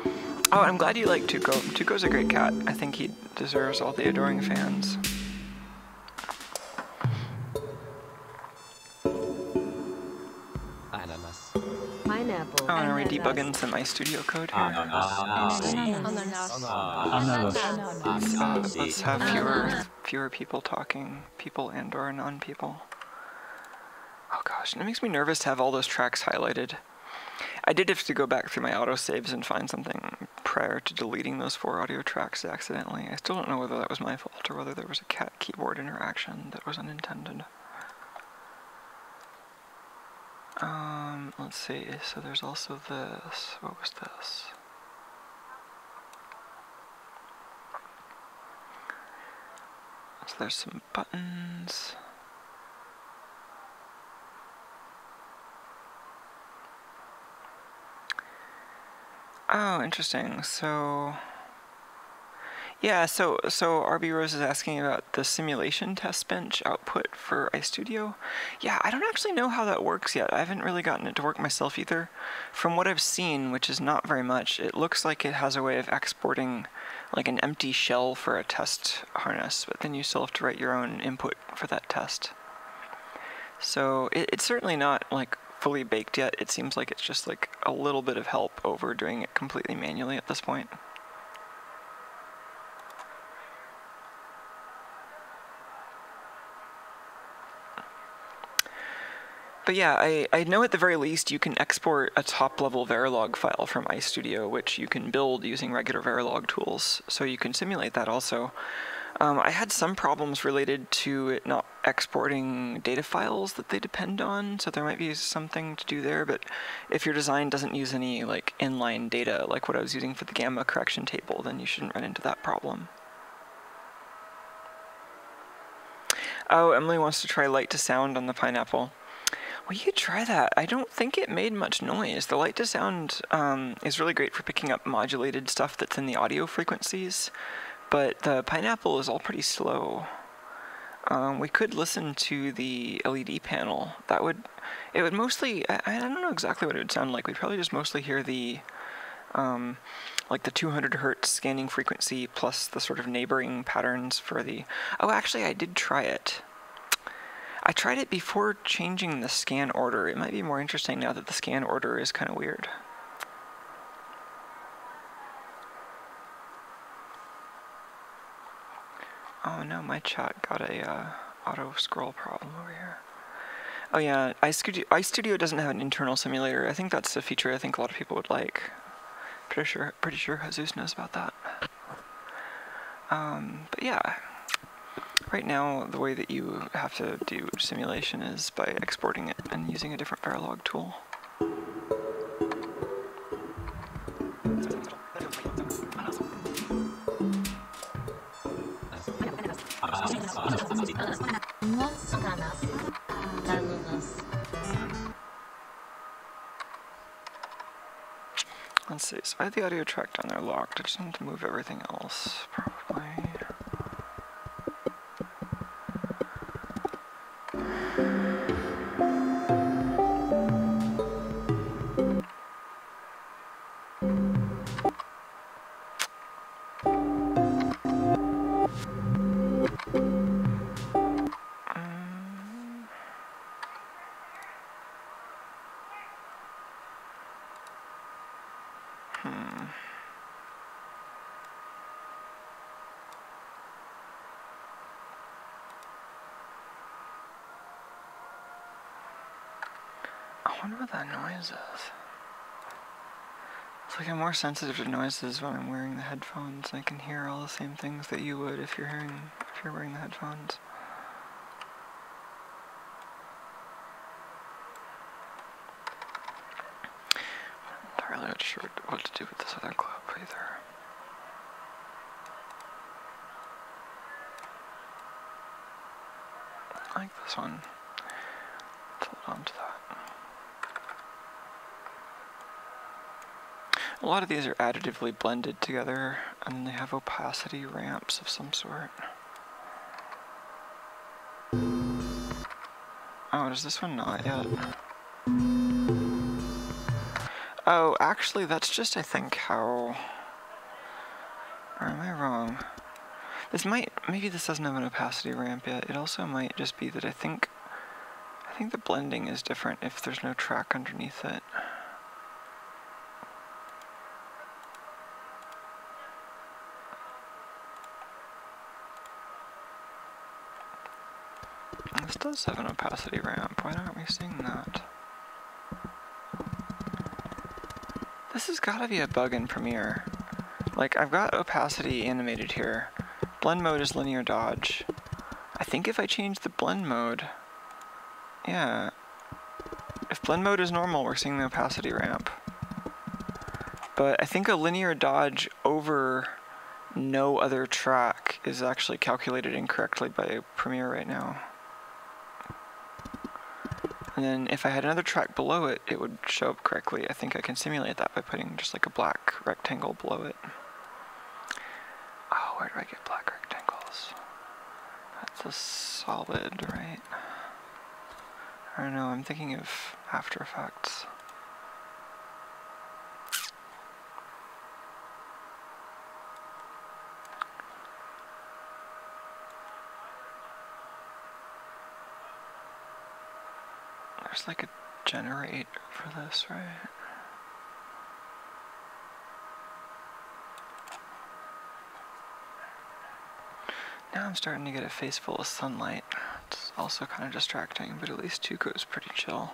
Oh, I'm glad you like Tuco. Tuco's a great cat. I think he deserves all the adoring fans. Ananas. Pineapple. Oh, and are we debugging some iStudio code here? Let's have fewer people talking, people and or non-people. Oh gosh, and it makes me nervous to have all those tracks highlighted. I did have to go back through my autosaves and find something prior to deleting those 4 audio tracks accidentally. I still don't know whether that was my fault or whether there was a cat keyboard interaction that was unintended. Let's see, so there's also this. What was this? So there's some buttons. Oh, interesting. So, yeah, so RB Rose is asking about the simulation test bench output for iStudio. Yeah, I don't actually know how that works yet. I haven't really gotten it to work myself either. From what I've seen, which is not very much, it looks like it has a way of exporting like an empty shell for a test harness, but then you still have to write your own input for that test. So it's certainly not like fully baked yet. It seems like it's just like a little bit of help over doing it completely manually at this point. But yeah, I know at the very least you can export a top-level Verilog file from iStudio, which you can build using regular Verilog tools, so you can simulate that also. I had some problems related to it not exporting data files that they depend on, so there might be something to do there, but if your design doesn't use any like inline data, like what I was using for the gamma correction table, then you shouldn't run into that problem. Oh, Emily wants to try light to sound on the Pineapple. Well, you could try that. I don't think it made much noise. The light to sound is really great for picking up modulated stuff that's in the audio frequencies, but the Pineapple is all pretty slow. We could listen to the LED panel. It would mostly, I don't know exactly what it would sound like. We'd probably just mostly hear the, like the 200 hertz scanning frequency plus the sort of neighboring patterns for the, oh, actually I did try it. I tried it before changing the scan order. It might be more interesting now that the scan order is kind of weird. Oh no, my chat got a auto scroll problem over here. Oh yeah, iStudio doesn't have an internal simulator. I think that's a feature I think a lot of people would like. Pretty sure Jesus knows about that. But yeah, right now the way that you have to do simulation is by exporting it and using a different Verilog tool. Ananas. Let's see, so I have the audio track down there locked. I just need to move everything else, probably. I wonder what that noise is. It's like I'm more sensitive to noises when I'm wearing the headphones. I can hear all the same things that you would if you're wearing the headphones. I'm not entirely sure what to do with this other clip either. I like this one. Let's hold on to that. A lot of these are additively blended together, and then they have opacity ramps of some sort. Oh, does this one not yet? Oh, actually, that's just, I think, how... Or am I wrong? Maybe this doesn't have an opacity ramp yet. It also might just be that I think the blending is different if there's no track underneath it. This does have an opacity ramp. Why aren't we seeing that? This has got to be a bug in Premiere. Like, I've got opacity animated here. Blend mode is linear dodge. I think if I change the blend mode... Yeah. If blend mode is normal, we're seeing the opacity ramp. But I think a linear dodge over no other track is actually calculated incorrectly by Premiere right now. And then if I had another track below it, it would show up correctly. I think I can simulate that by putting just like a black rectangle below it. Oh, where do I get black rectangles? That's a solid, right? I don't know, I'm thinking of After Effects. There's like a generate for this, right? Now I'm starting to get a face full of sunlight. It's also kind of distracting, but at least Tuco is pretty chill.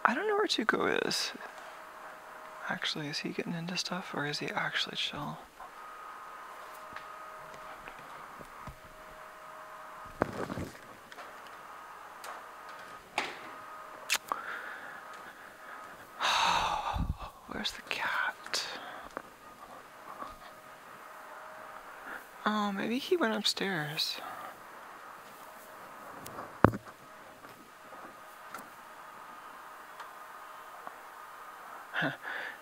I don't know where Tuco is. Actually, is he getting into stuff, or is he actually chill? Where's the cat? Oh, maybe he went upstairs.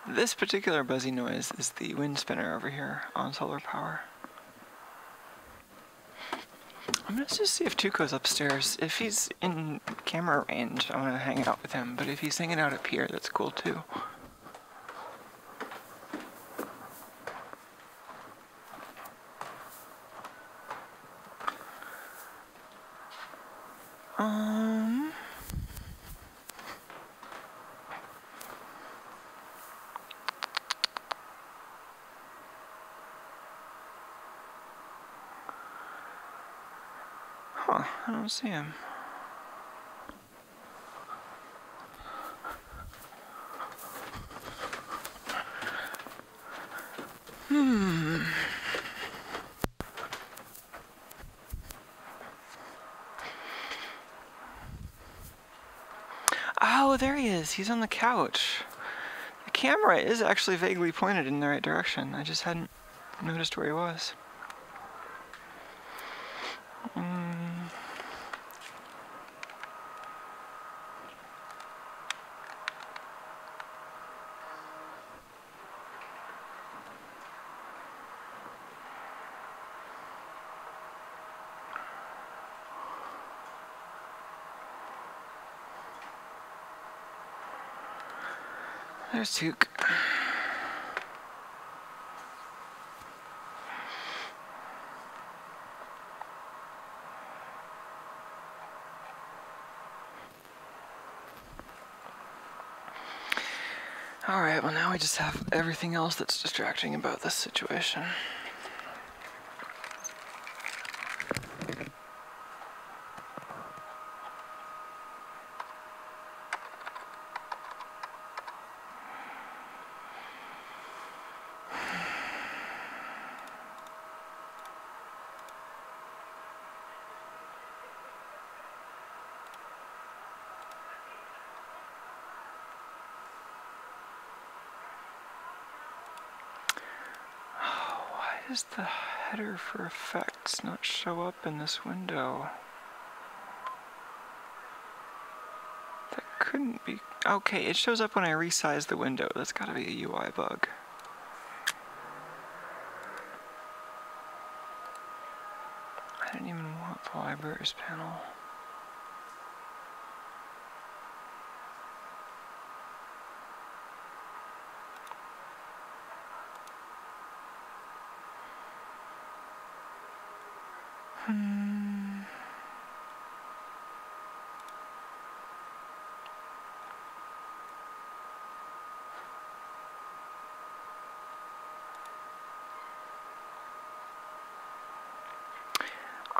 This particular buzzy noise is the wind spinner over here on solar power. I'm gonna just see if Tuco's upstairs. If he's in camera range, I'm gonna hang out with him, but if he's hanging out up here, that's cool too. Um. Huh, I don't see him. Oh, there he is. He's on the couch. The camera is actually vaguely pointed in the right direction. I just hadn't noticed where he was. There's Took. Alright, well now we just have everything else that's distracting about this situation. Why does the header for effects not show up in this window? That couldn't be... Okay, it shows up when I resize the window. That's gotta be a UI bug. I didn't even want the libraries panel.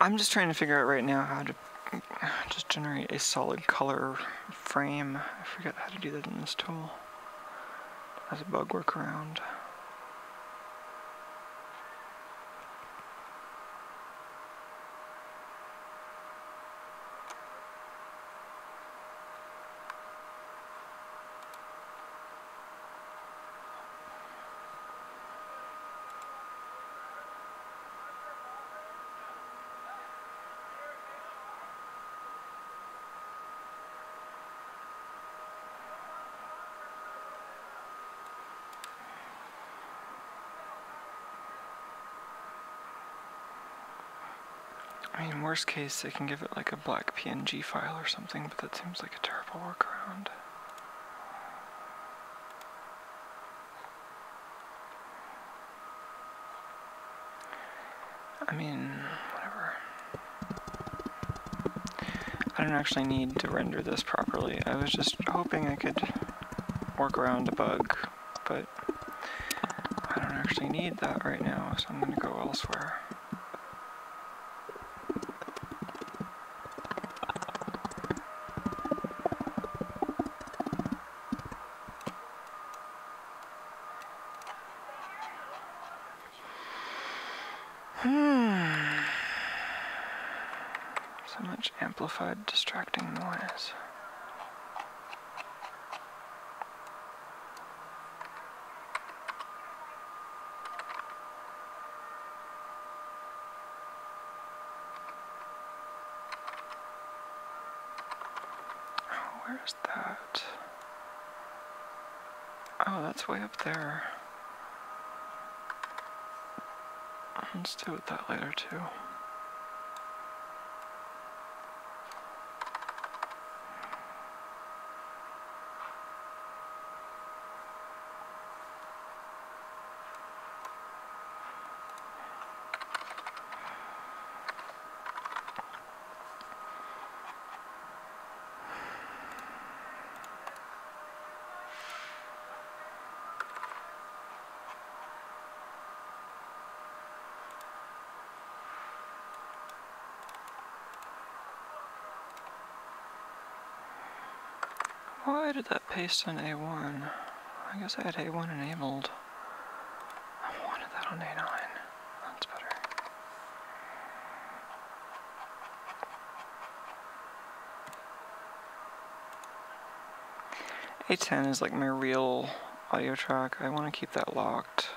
I'm just trying to figure out right now how to just generate a solid color frame. I forget how to do that in this tool. As a bug workaround. I mean, worst case, I can give it like a black PNG file or something, but that seems like a terrible workaround. I mean, whatever. I don't actually need to render this properly. I was just hoping I could work around a bug, but I don't actually need that right now, so I'm going to go elsewhere. So much amplified, distracting noise. Oh, where's that? Oh, that's way up there. Let's deal with that later too. Why did that paste on A1? I guess I had A1 enabled. I wanted that on A9. That's better. A10 is like my real audio track. I want to keep that locked.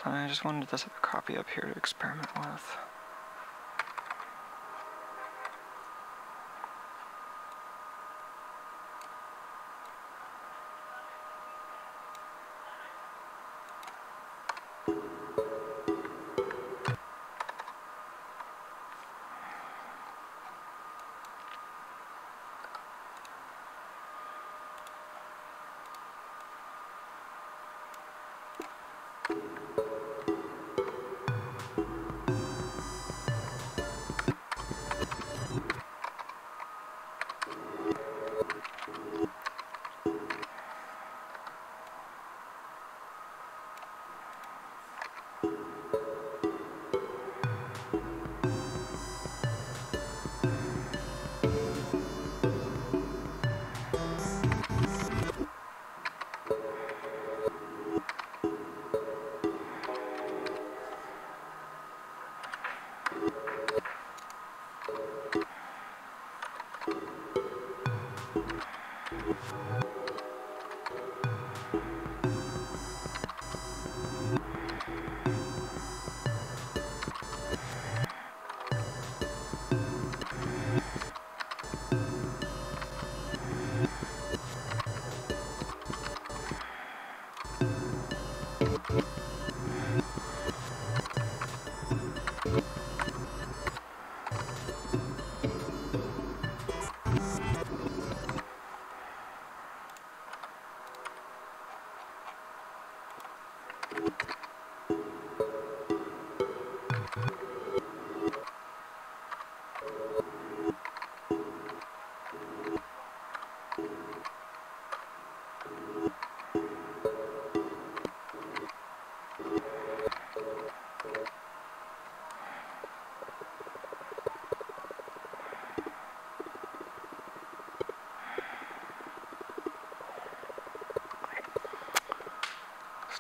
But I just wanted this other copy up here to experiment with.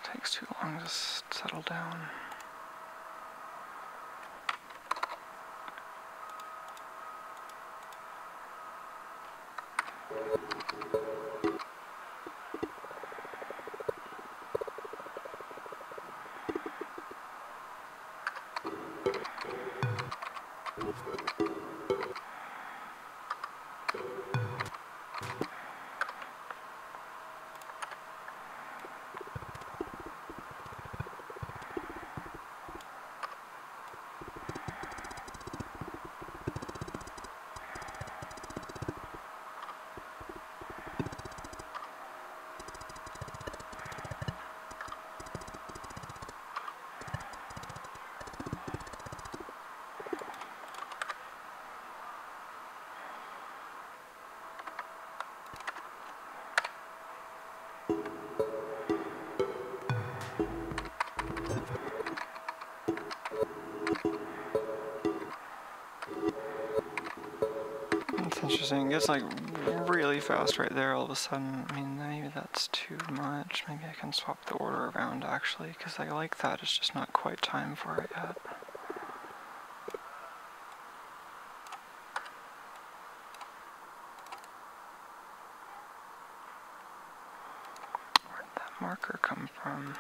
Takes too long to settle down. Interesting. It gets like really fast right there all of a sudden. I mean, maybe that's too much. Maybe I can swap the order around actually, because I like that. It's just not quite time for it yet. Where did that marker come from?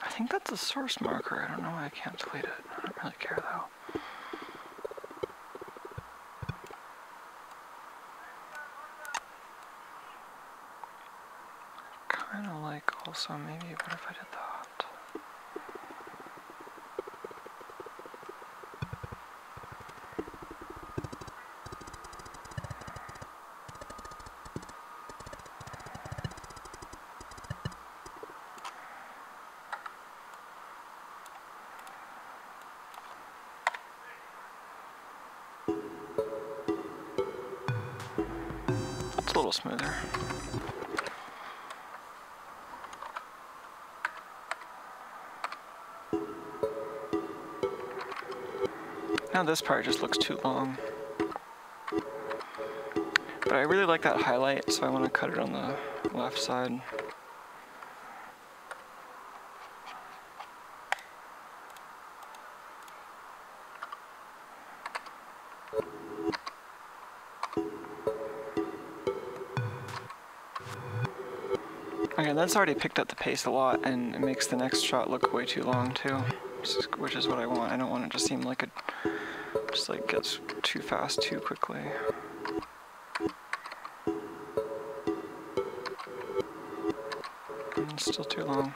I think that's a source marker. I don't know why I can't delete it. I don't really care though. Kind of like also maybe what if I did that? That's a little smoother. Now this part just looks too long. But I really like that highlight, so I want to cut it on the left side. Okay, that's already picked up the pace a lot, and it makes the next shot look way too long too, which is what I want. I don't want it to seem like it just like gets too fast too quickly. And it's still too long.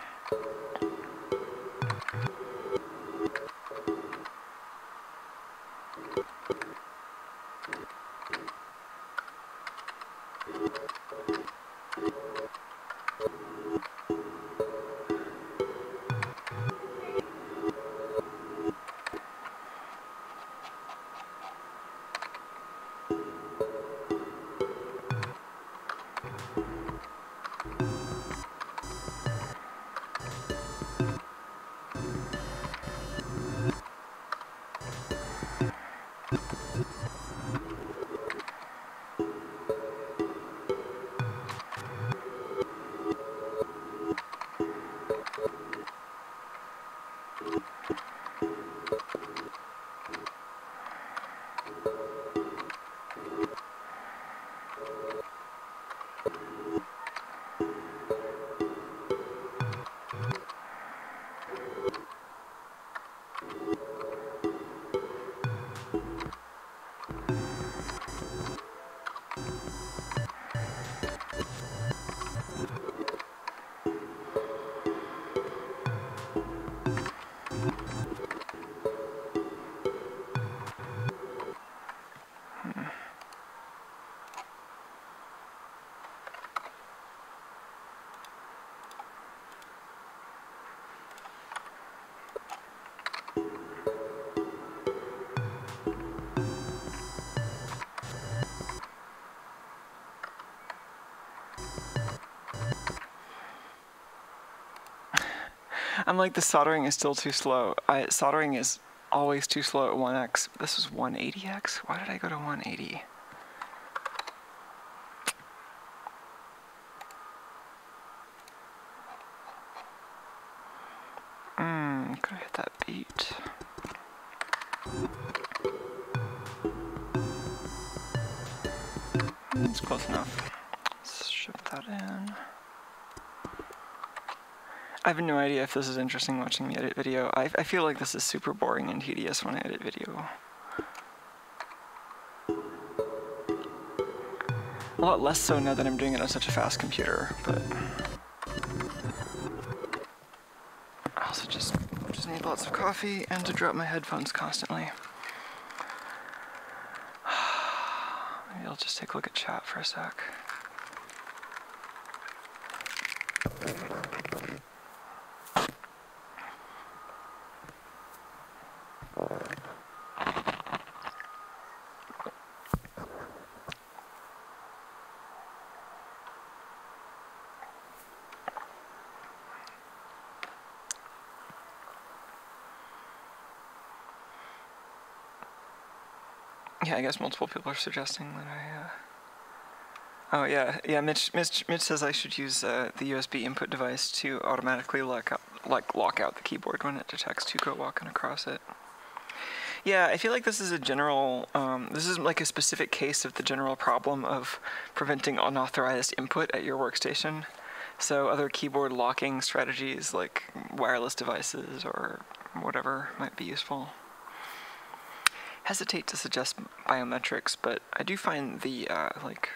I'm like, the soldering is still too slow. Soldering is always too slow at 1x. This is 180x? Why did I go to 180? Could I hit that beat? It's close enough. Let's shift that in. I have no idea if this is interesting watching me edit video. I feel like this is super boring and tedious when I edit video. A lot less so now that I'm doing it on such a fast computer, but I also just need lots of coffee and to drop my headphones constantly. Maybe I'll just take a look at chat for a sec. Yeah, I guess multiple people are suggesting that I, Oh yeah, Mitch says I should use the USB input device to automatically lock out the keyboard when it detects Tuco walking across it. Yeah, I feel like this is a general, this is like a specific case of the general problem of preventing unauthorized input at your workstation. So other keyboard locking strategies like wireless devices or whatever might be useful. Hesitate to suggest biometrics, but I do find the like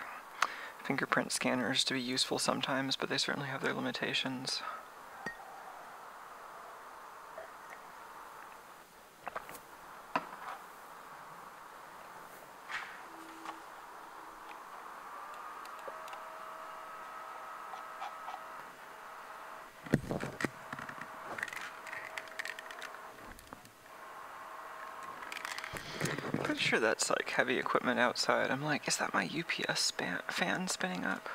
fingerprint scanners to be useful sometimes, but they certainly have their limitations. Pretty sure that's like heavy equipment outside. I'm like, is that my UPS fan spinning up?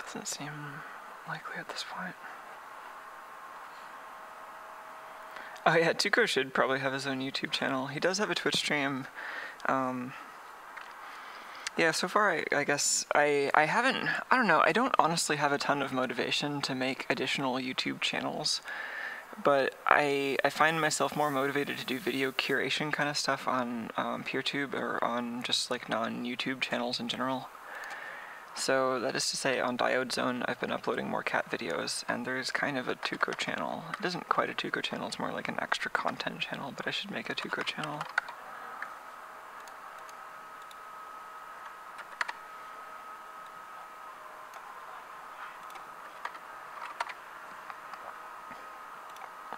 Doesn't seem likely at this point. Oh yeah, Tuco should probably have his own YouTube channel. He does have a Twitch stream. Yeah, so far I guess I haven't, I don't know, I don't honestly have a ton of motivation to make additional YouTube channels, but I find myself more motivated to do video curation kind of stuff on PeerTube or on just like non-YouTube channels in general. So that is to say, on Diode Zone I've been uploading more cat videos, and there's kind of a Tuco channel. It isn't quite a Tuco channel, it's more like an extra content channel, but I should make a Tuco channel.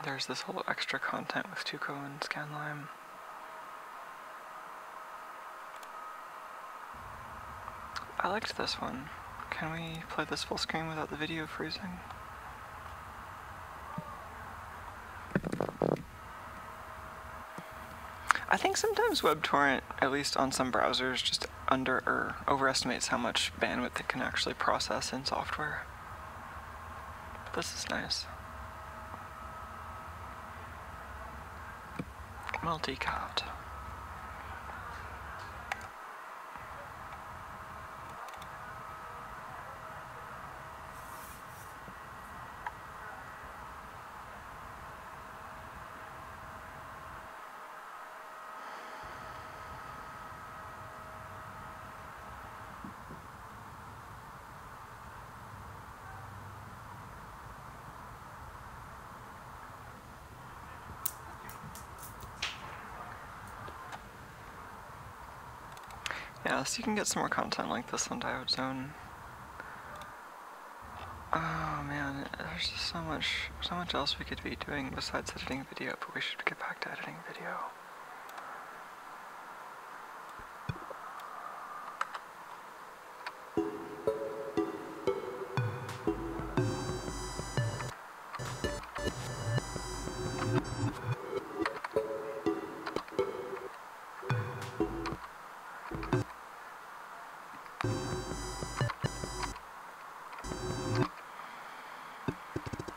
There's this whole extra content with Tuco and Scanlime. I liked this one. Can we play this full screen without the video freezing? I think sometimes WebTorrent, at least on some browsers, just overestimates how much bandwidth it can actually process in software. But this is nice. Multi-cut. Yeah, so you can get some more content like this on Diode Zone. Oh man, there's just so much else we could be doing besides editing video, but we should get back to editing video.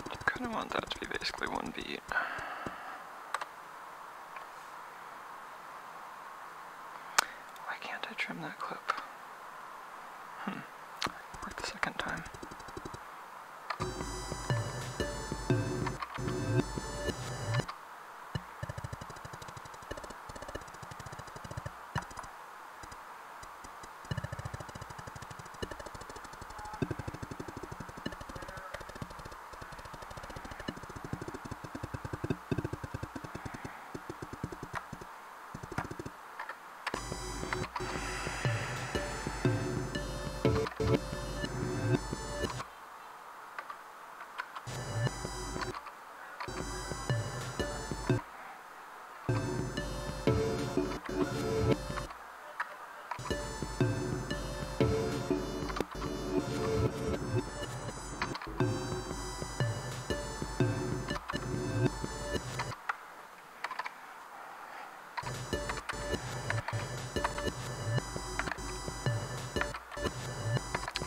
I kind of want that to be basically one beat. Why can't I trim that clip? Worked the second time.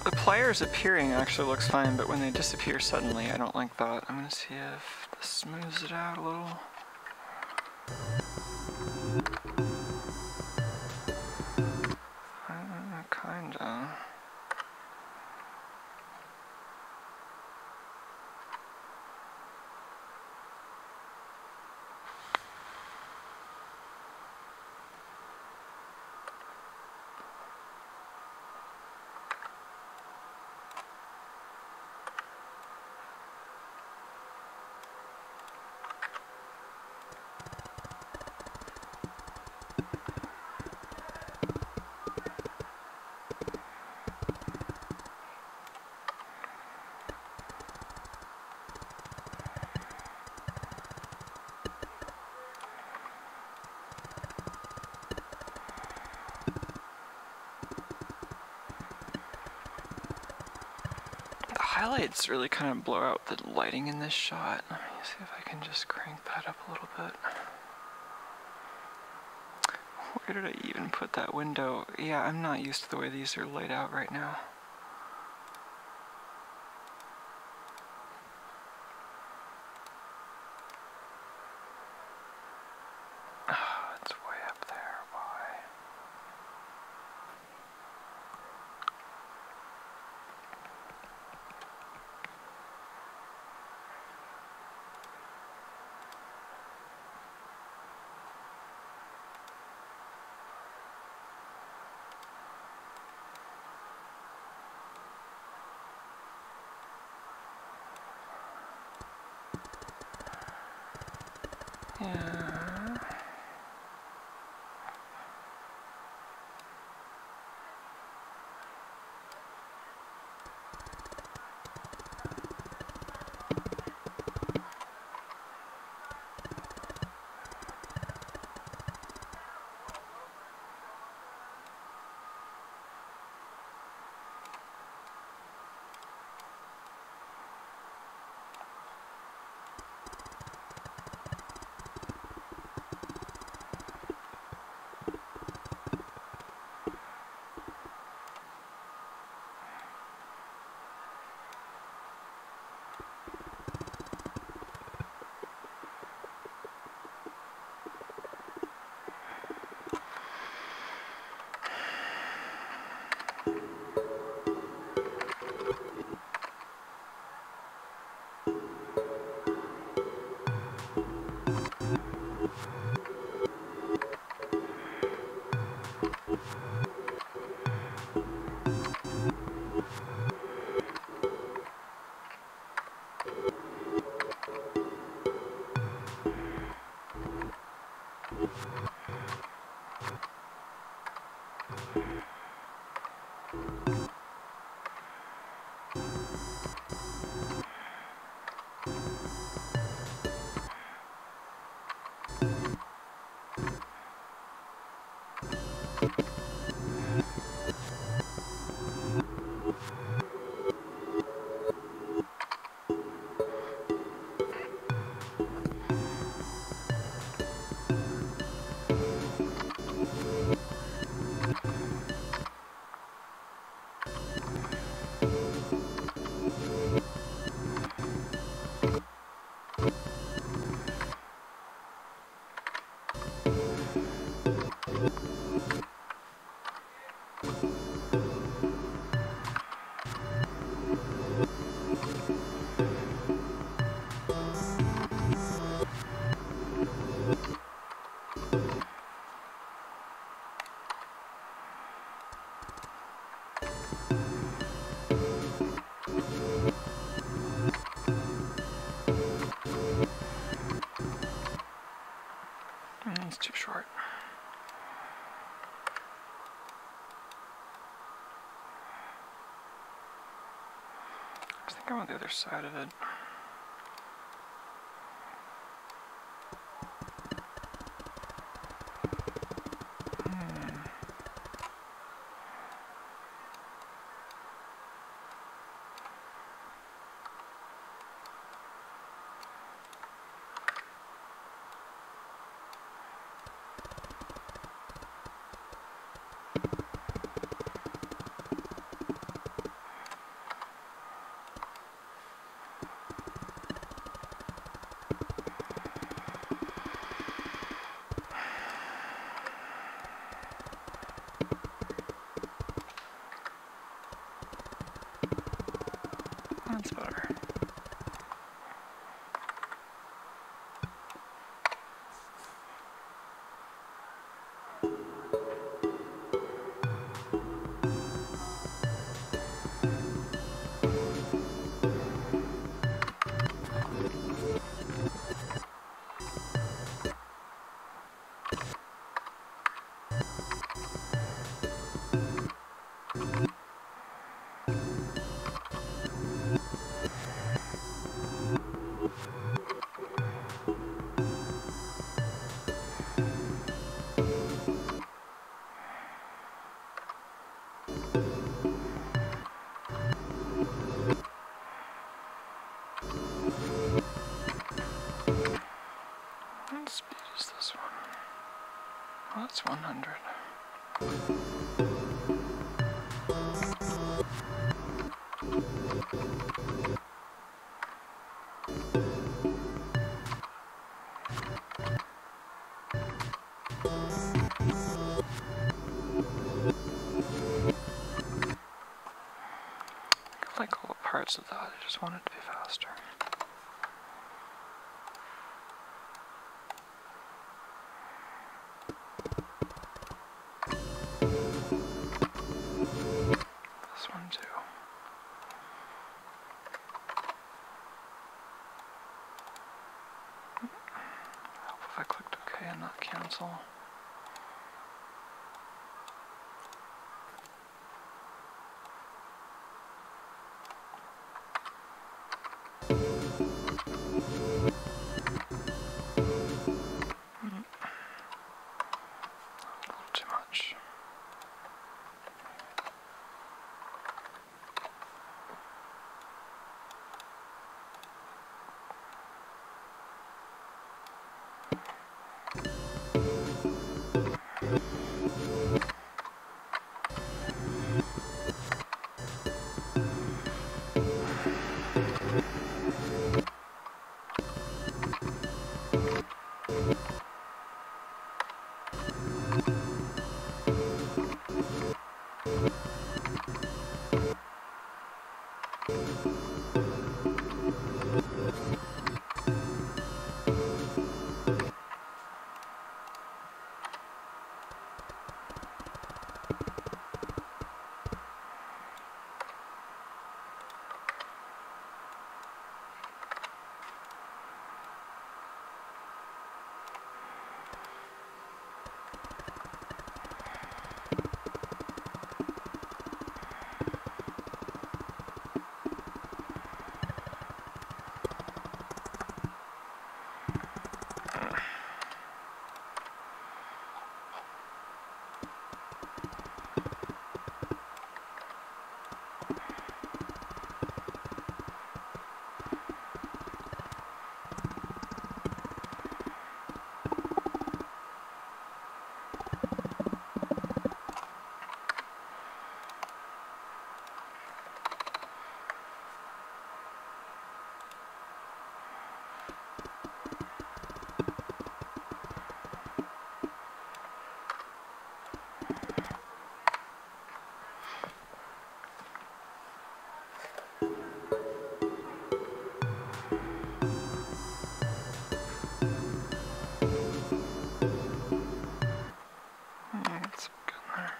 The pliers appearing actually looks fine, but when they disappear suddenly, I don't like that. I'm gonna see if this smooths it out a little. Kinda. Highlights really kind of blow out the lighting in this shot. Let me see if I can just crank that up a little bit. Where did I even put that window? Yeah, I'm not used to the way these are laid out right now. Yeah. It's too short. I think I want the other side of it. That's better. What speed is this one? Oh, that's 100. I like all the parts of that, I just want it to be faster. This one too. Help if console. Too much. That's good there.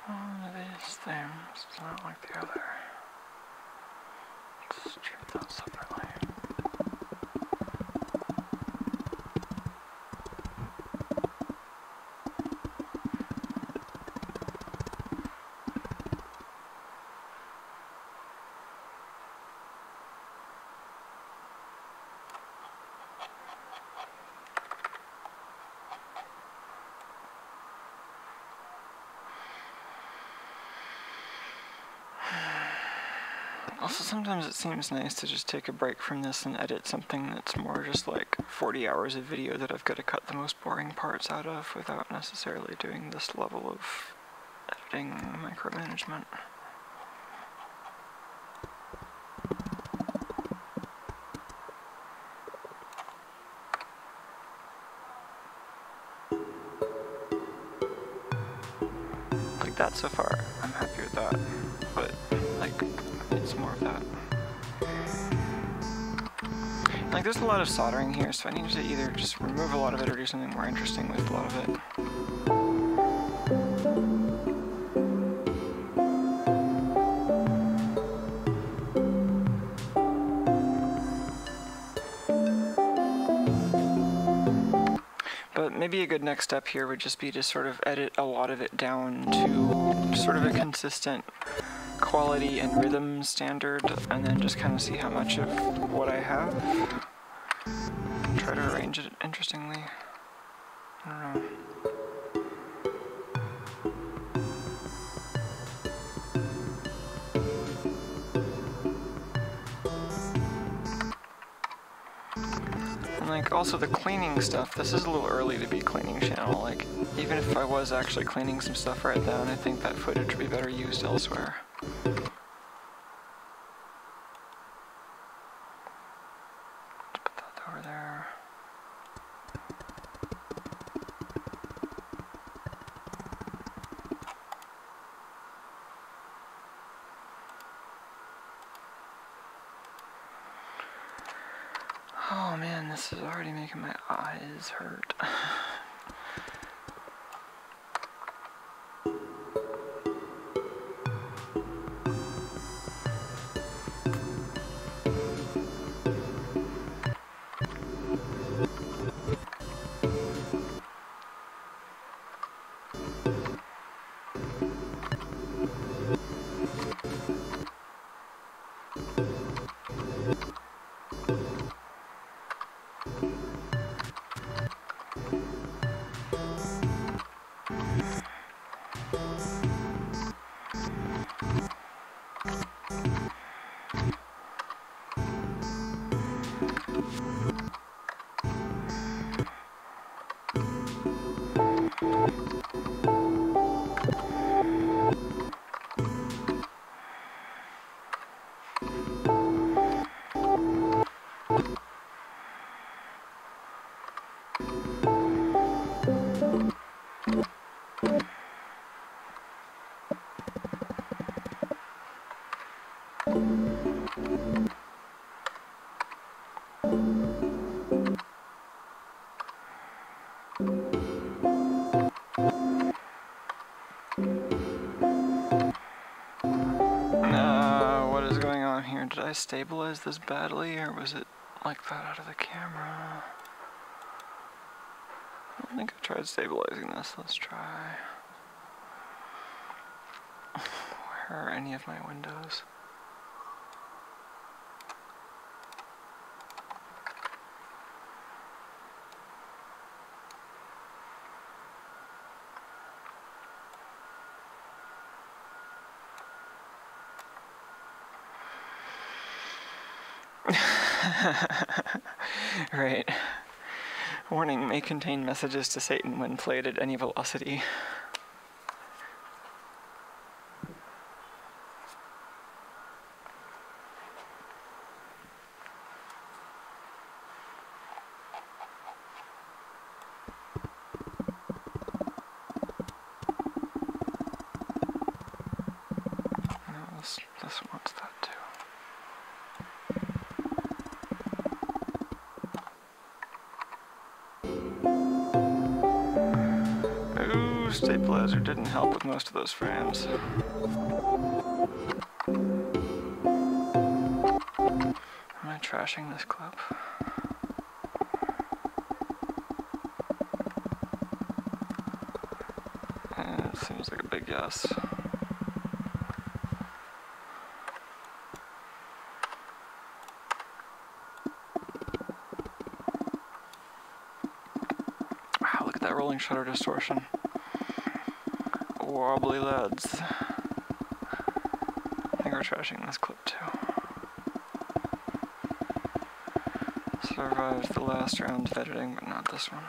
One of these things is not like the other. Let's treat that separately. Also, sometimes it seems nice to just take a break from this and edit something that's more just like 40 hours of video that I've got to cut the most boring parts out of without necessarily doing this level of editing micromanagement. Like that so far, I'm happy with that, but like, it's more of that. Like, there's a lot of soldering here, so I need to either just remove a lot of it or do something more interesting with a lot of it. But maybe a good next step here would just be to sort of edit a lot of it down to sort of a consistent quality and rhythm standard, and then just kind of see how much of what I have. Try to arrange it interestingly. I don't know. like also the cleaning stuff, this is a little early to be cleaning channel. Like, even if I was actually cleaning some stuff right then, I think that footage would be better used elsewhere. Let's put that over there. Oh man, this is already making my eyes hurt. What is going on here? Did I stabilize this badly, or was it like that out of the camera? I don't think I tried stabilizing this. Let's try. Where are any of my windows? Right. Warning, may contain messages to Satan when played at any velocity. No, this wants that too. Stabilizer didn't help with most of those frames. Am I trashing this clip? It seems like a big yes. Wow, look at that rolling shutter distortion. Wobbly lads. I think we're trashing this clip too. Survived the last round of editing, but not this one.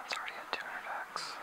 That's already at 200x.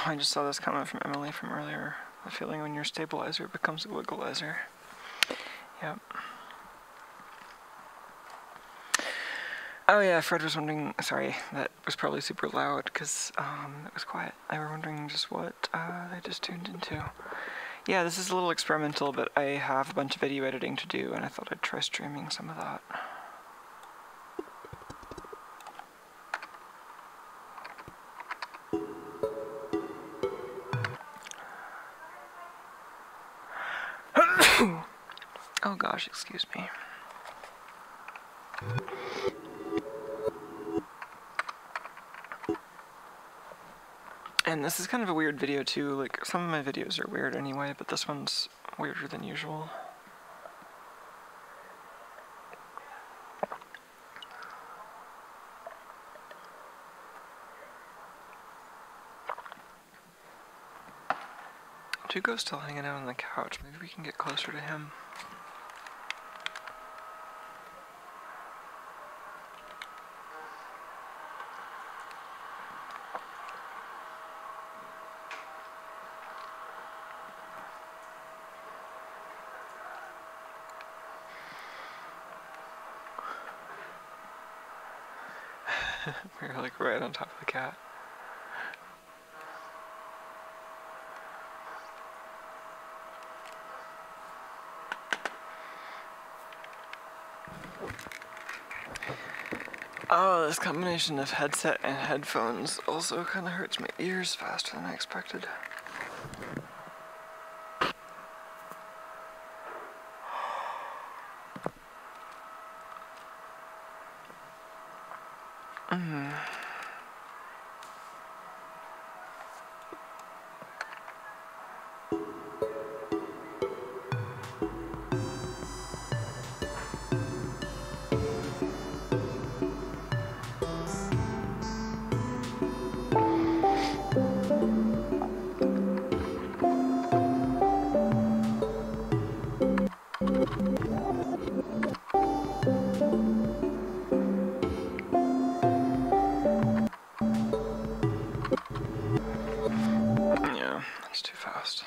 I just saw this comment from Emily from earlier. The feeling when your stabilizer becomes a wiggleizer. Yep. Oh yeah, Fred was wondering, sorry, that was probably super loud because it was quiet. They were wondering just what they just tuned into. Yeah, this is a little experimental, but I have a bunch of video editing to do, and I thought I'd try streaming some of that. Oh gosh, excuse me. And this is kind of a weird video too, like some of my videos are weird anyway, but this one's weirder than usual. Jugo's still hanging out on the couch, maybe we can get closer to him. We're like right on top of the cat. Oh, this combination of headset and headphones also kind of hurts my ears faster than I expected. Yeah, that's too fast.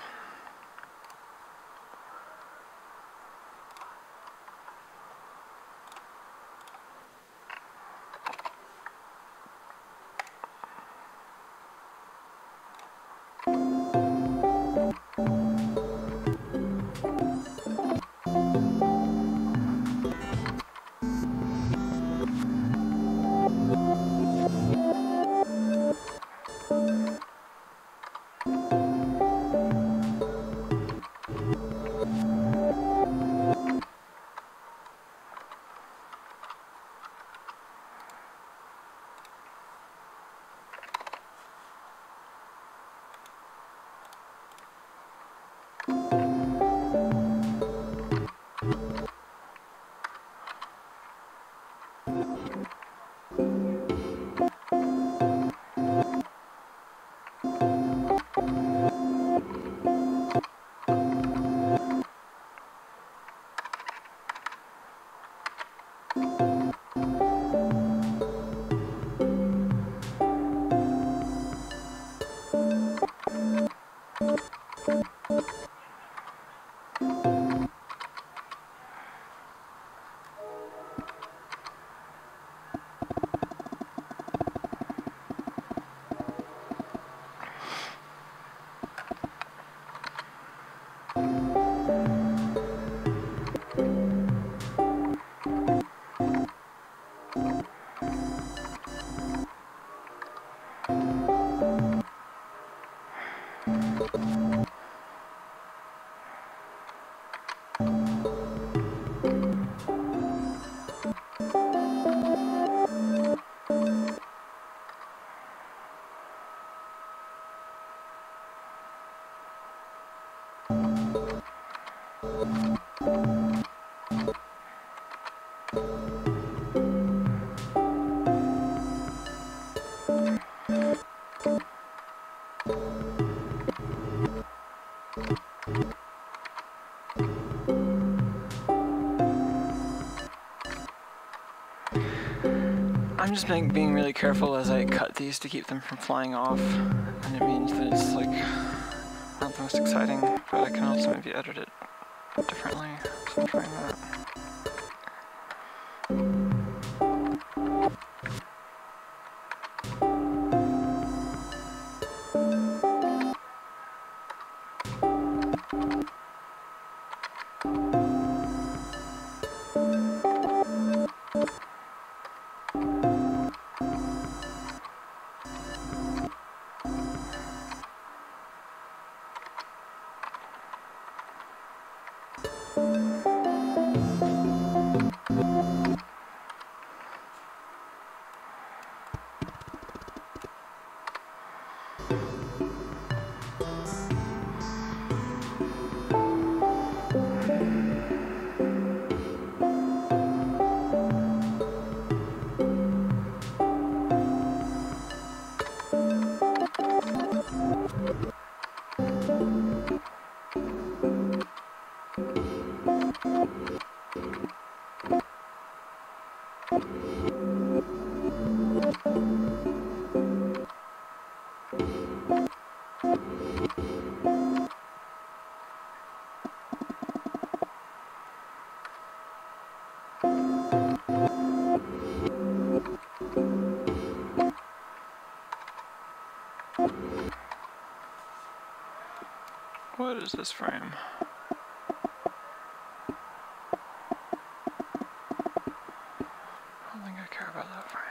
just being really careful as I cut these to keep them from flying off, and it means that it's like not the most exciting, but I can also maybe edit it differently, so I'm trying that. What is this frame? I don't think I care about that frame.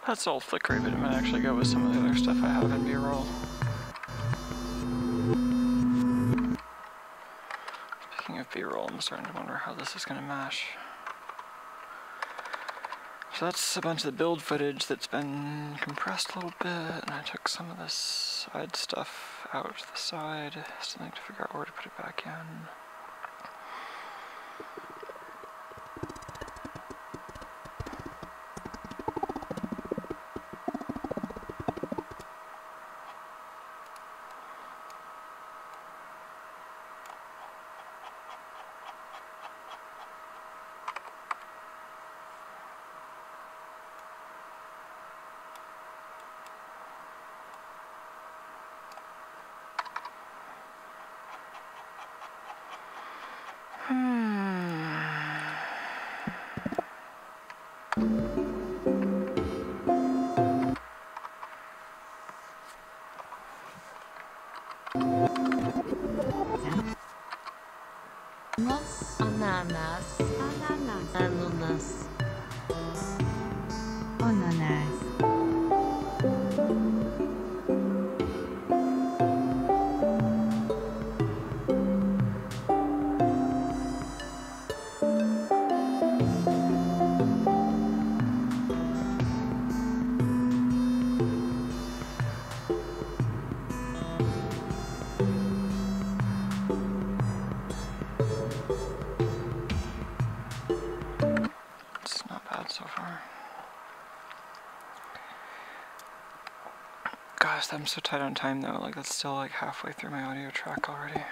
That's all flickery, but it might actually go with some of the other stuff I have in B-roll. Speaking of B-roll, I'm starting to wonder how this is going to mesh. So that's a bunch of the build footage that's been compressed a little bit, and I took some of this side stuff out to the side. Still need to figure out where to put it back in. Ananas. Ananas. Ananas. Ananas. It's not bad so far. Gosh, I'm so tight on time though. Like that's still like halfway through my audio track already.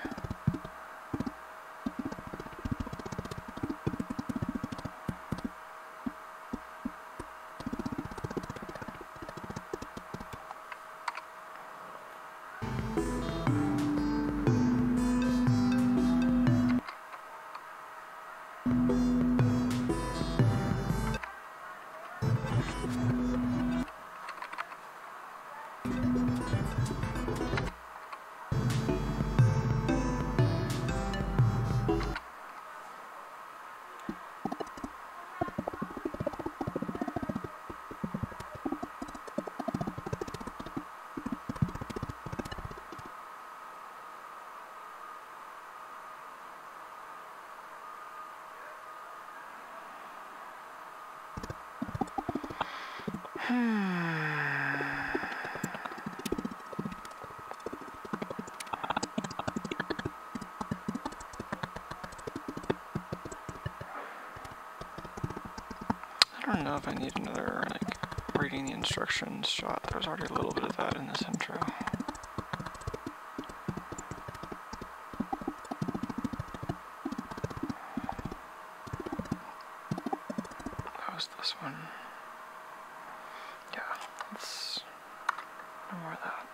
I don't know if I need another, like, reading the instructions shot. There's already a little bit of that in this intro. That was this one. Yeah, let's no more of that.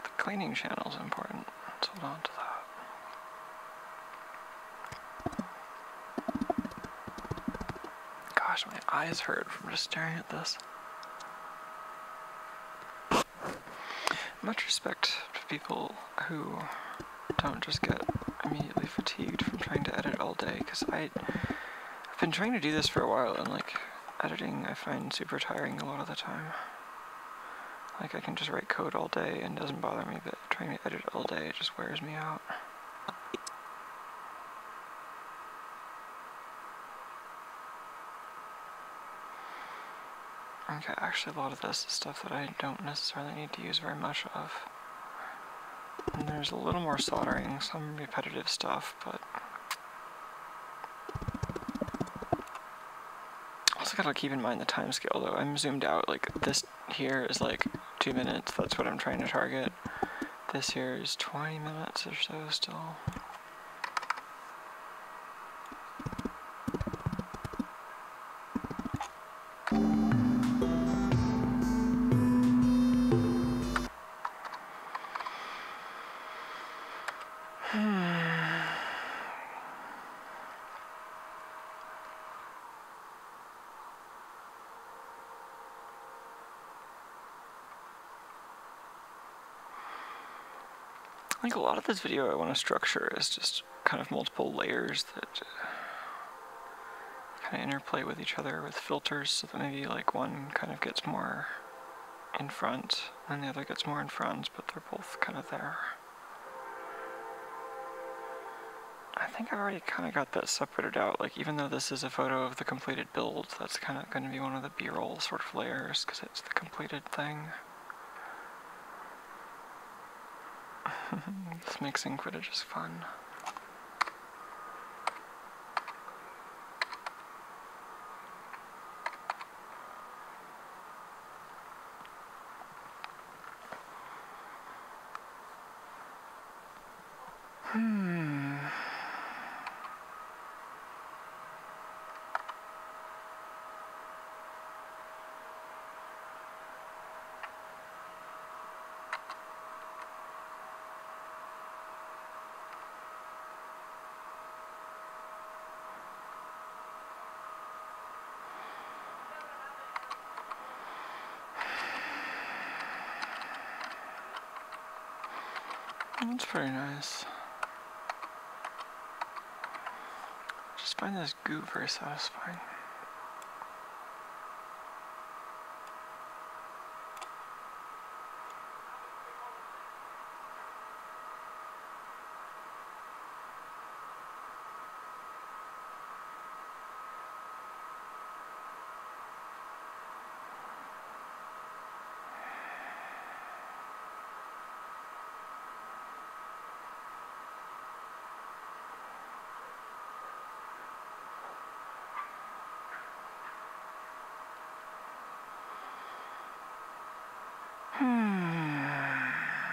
The cleaning channel is important. Let's hold on to that. Gosh, my eyes hurt from just staring at this. Much respect to people who don't just get immediately fatigued from trying to edit all day, because I've been trying to do this for a while, and like editing I find super tiring a lot of the time. Like I can just write code all day and it doesn't bother me, but trying to edit all day just wears me out. Okay, actually a lot of this is stuff that I don't necessarily need to use very much of. And there's a little more soldering, some repetitive stuff, but also gotta keep in mind the time scale though. I'm zoomed out, like this here is like 2 minutes, that's what I'm trying to target. This here is 20 minutes or so still. I think a lot of this video I want to structure is just kind of multiple layers that kind kind of interplay with each other with filters so that maybe like one kind of gets more in front and the other gets more in front, but they're both kind of there. I think I already kind of got that separated out, like even though this is a photo of the completed build, that's kind of going to be one of the B-roll sort of layers because it's the completed thing. This mixing footage is fun. That's pretty nice. Just find this goo very satisfying.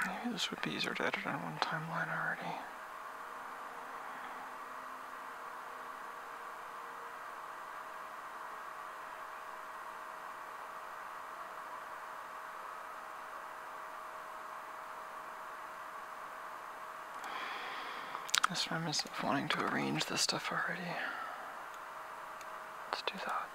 Maybe this would be easier to edit on one timeline already. Just find myself wanting to arrange this stuff already. Let's do that.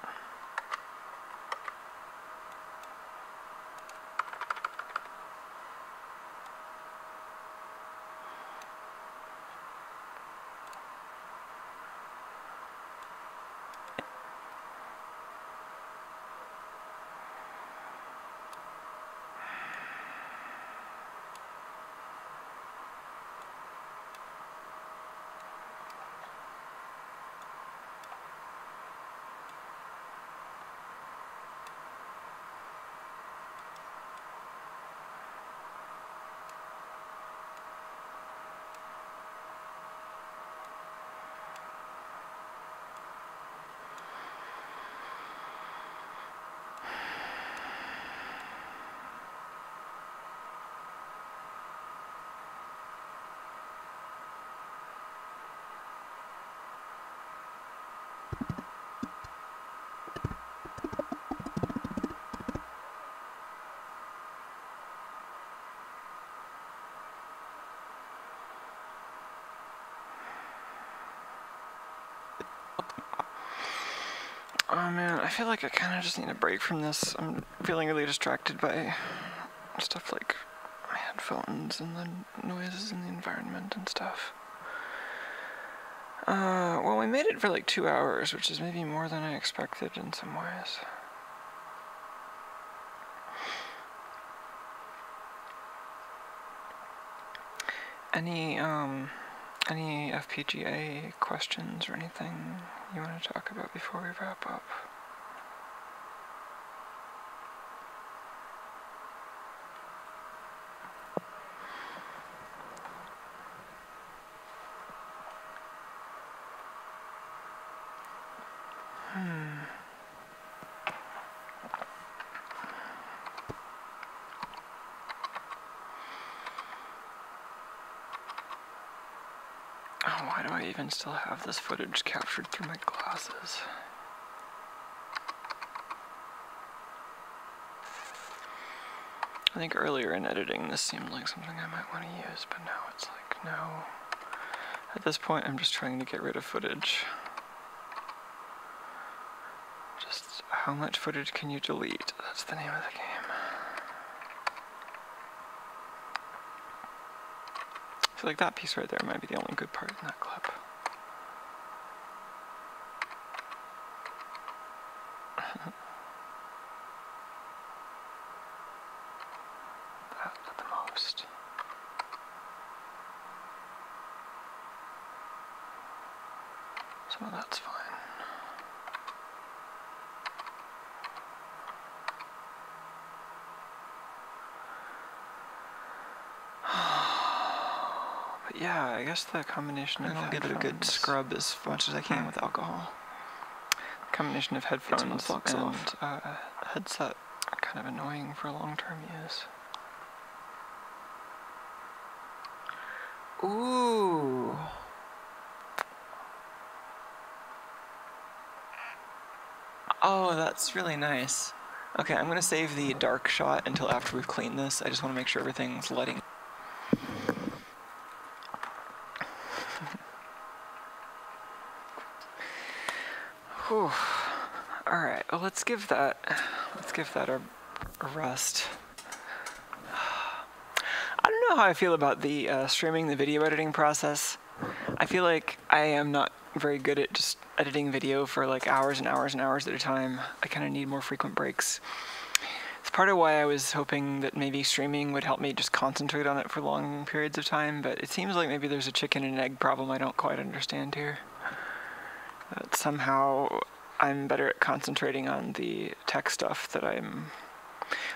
Oh man, I feel like I kind of just need a break from this. I'm feeling really distracted by stuff like my headphones and the noises in the environment and stuff. Well, we made it for like 2 hours, which is maybe more than I expected in some ways. Any FPGA questions or anything you want to talk about before we wrap up? Oh, why do I even still have this footage captured through my glasses? I think earlier in editing this seemed like something I might want to use, but now it's like, no. At this point I'm just trying to get rid of footage. Just how much footage can you delete? That's the name of the game. I feel like that piece right there might be the only good part in that clip. That at the most. Some of that's fine. But yeah, I guess the combination of And I'll give it a good headphones- scrub as much as I can with alcohol. combination of headphones flux and off. headset are kind of annoying for long-term use. Ooh. Oh, that's really nice. Okay, I'm gonna save the dark shot until after we've cleaned this. I just want to make sure everything's lighting. Whew. All right. Well, let's give that a rest. I don't know how I feel about the streaming the video editing process. I feel like I am not very good at just editing video for like hours and hours and hours at a time. I kind of need more frequent breaks. It's part of why I was hoping that maybe streaming would help me just concentrate on it for long periods of time, but it seems like maybe there's a chicken and egg problem I don't quite understand here. That somehow I'm better at concentrating on the tech stuff that I'm...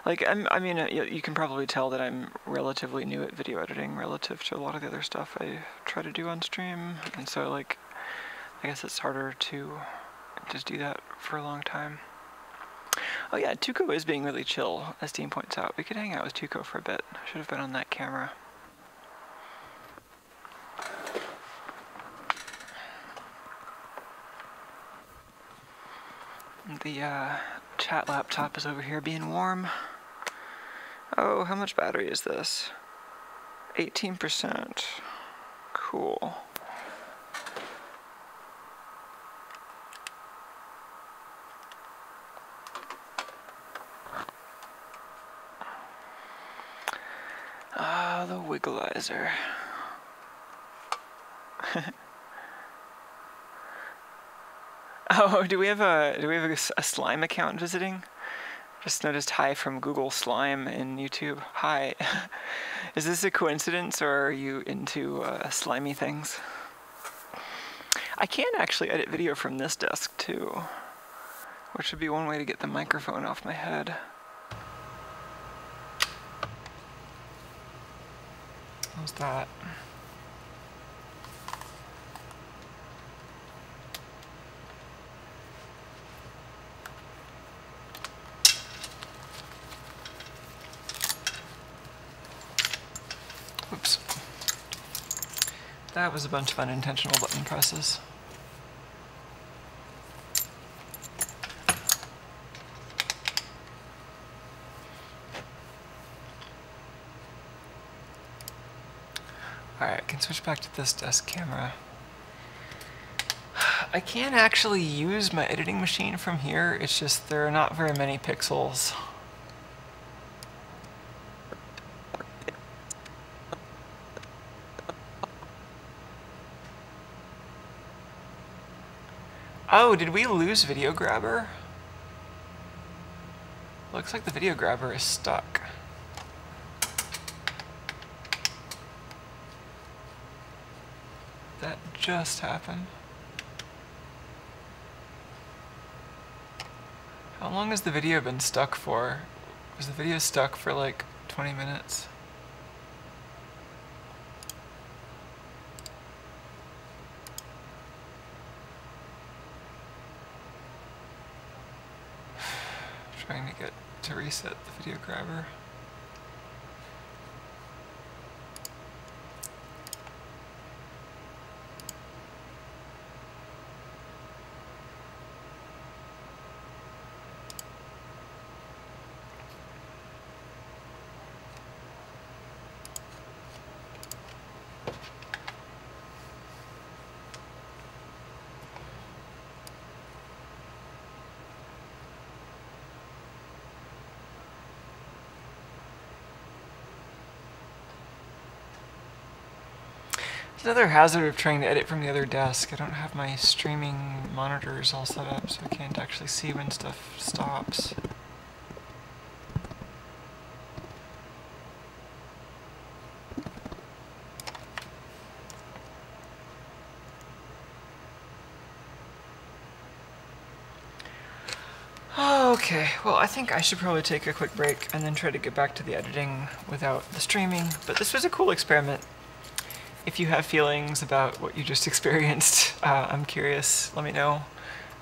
Like, I mean, you can probably tell that I'm relatively new at video editing relative to a lot of the other stuff I try to do on stream, and so, like, I guess it's harder to just do that for a long time. Oh yeah, Tuco is being really chill, as Dean points out. We could hang out with Tuco for a bit. Should have been on that camera. The chat laptop is over here being warm. Oh, how much battery is this? 18%. Cool. Ah, the Wiggleizer. Oh, do we have a slime account visiting? Just noticed hi from Google Slime in YouTube. Hi. Is this a coincidence, or are you into slimy things? I can actually edit video from this desk too, which would be one way to get the microphone off my head. How's that? Oops. That was a bunch of unintentional button presses. Alright, I can switch back to this desk camera. I can actually use my editing machine from here, it's just there are not very many pixels. Oh, did we lose Video Grabber? Looks like the Video Grabber is stuck. That just happened. How long has the video been stuck for? Was the video stuck for like 20 minutes? Trying to get to reset the Video Grabber. It's another hazard of trying to edit from the other desk. I don't have my streaming monitors all set up, so I can't actually see when stuff stops. Okay, well, I think I should probably take a quick break and then try to get back to the editing without the streaming, but this was a cool experiment. If you have feelings about what you just experienced, I'm curious, let me know.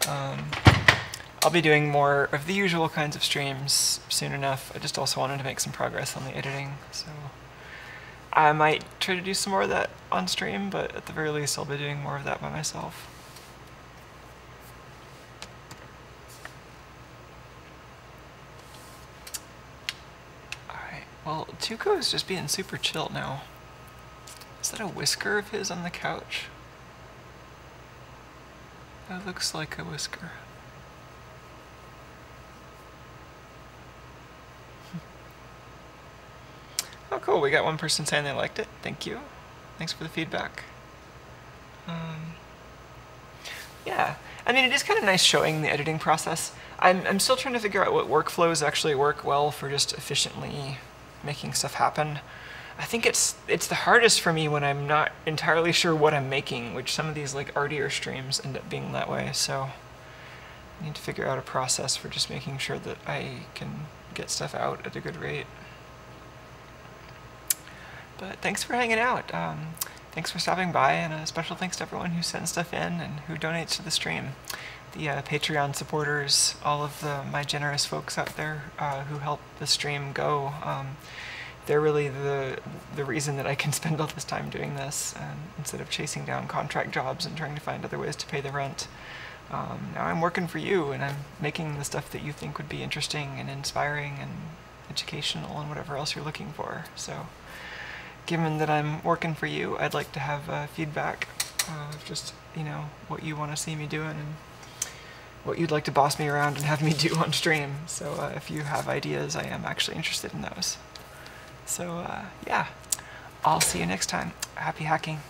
I'll be doing more of the usual kinds of streams soon enough. I just also wanted to make some progress on the editing, so I might try to do some more of that on stream, but at the very least I'll be doing more of that by myself. Well, Tuco's just being super chill now. Is that a whisker of his on the couch? That looks like a whisker. Oh, cool. We got one person saying they liked it. Thank you. Thanks for the feedback. Yeah. I mean, it is kind of nice showing the editing process. I'm still trying to figure out what workflows actually work well for just efficiently making stuff happen. I think it's the hardest for me when I'm not entirely sure what I'm making, which some of these like artier streams end up being that way, so I need to figure out a process for just making sure that I can get stuff out at a good rate. But thanks for hanging out. Thanks for stopping by, and a special thanks to everyone who sends stuff in and who donates to the stream. The Patreon supporters, all of my generous folks out there who help the stream go. They're really the reason that I can spend all this time doing this instead of chasing down contract jobs and trying to find other ways to pay the rent. Now I'm working for you, and I'm making the stuff that you think would be interesting and inspiring and educational and whatever else you're looking for. So given that I'm working for you, I'd like to have feedback of just, you know, what you want to see me doing and what you'd like to boss me around and have me do on stream. So if you have ideas, I am actually interested in those. So yeah, I'll see you next time. Happy hacking.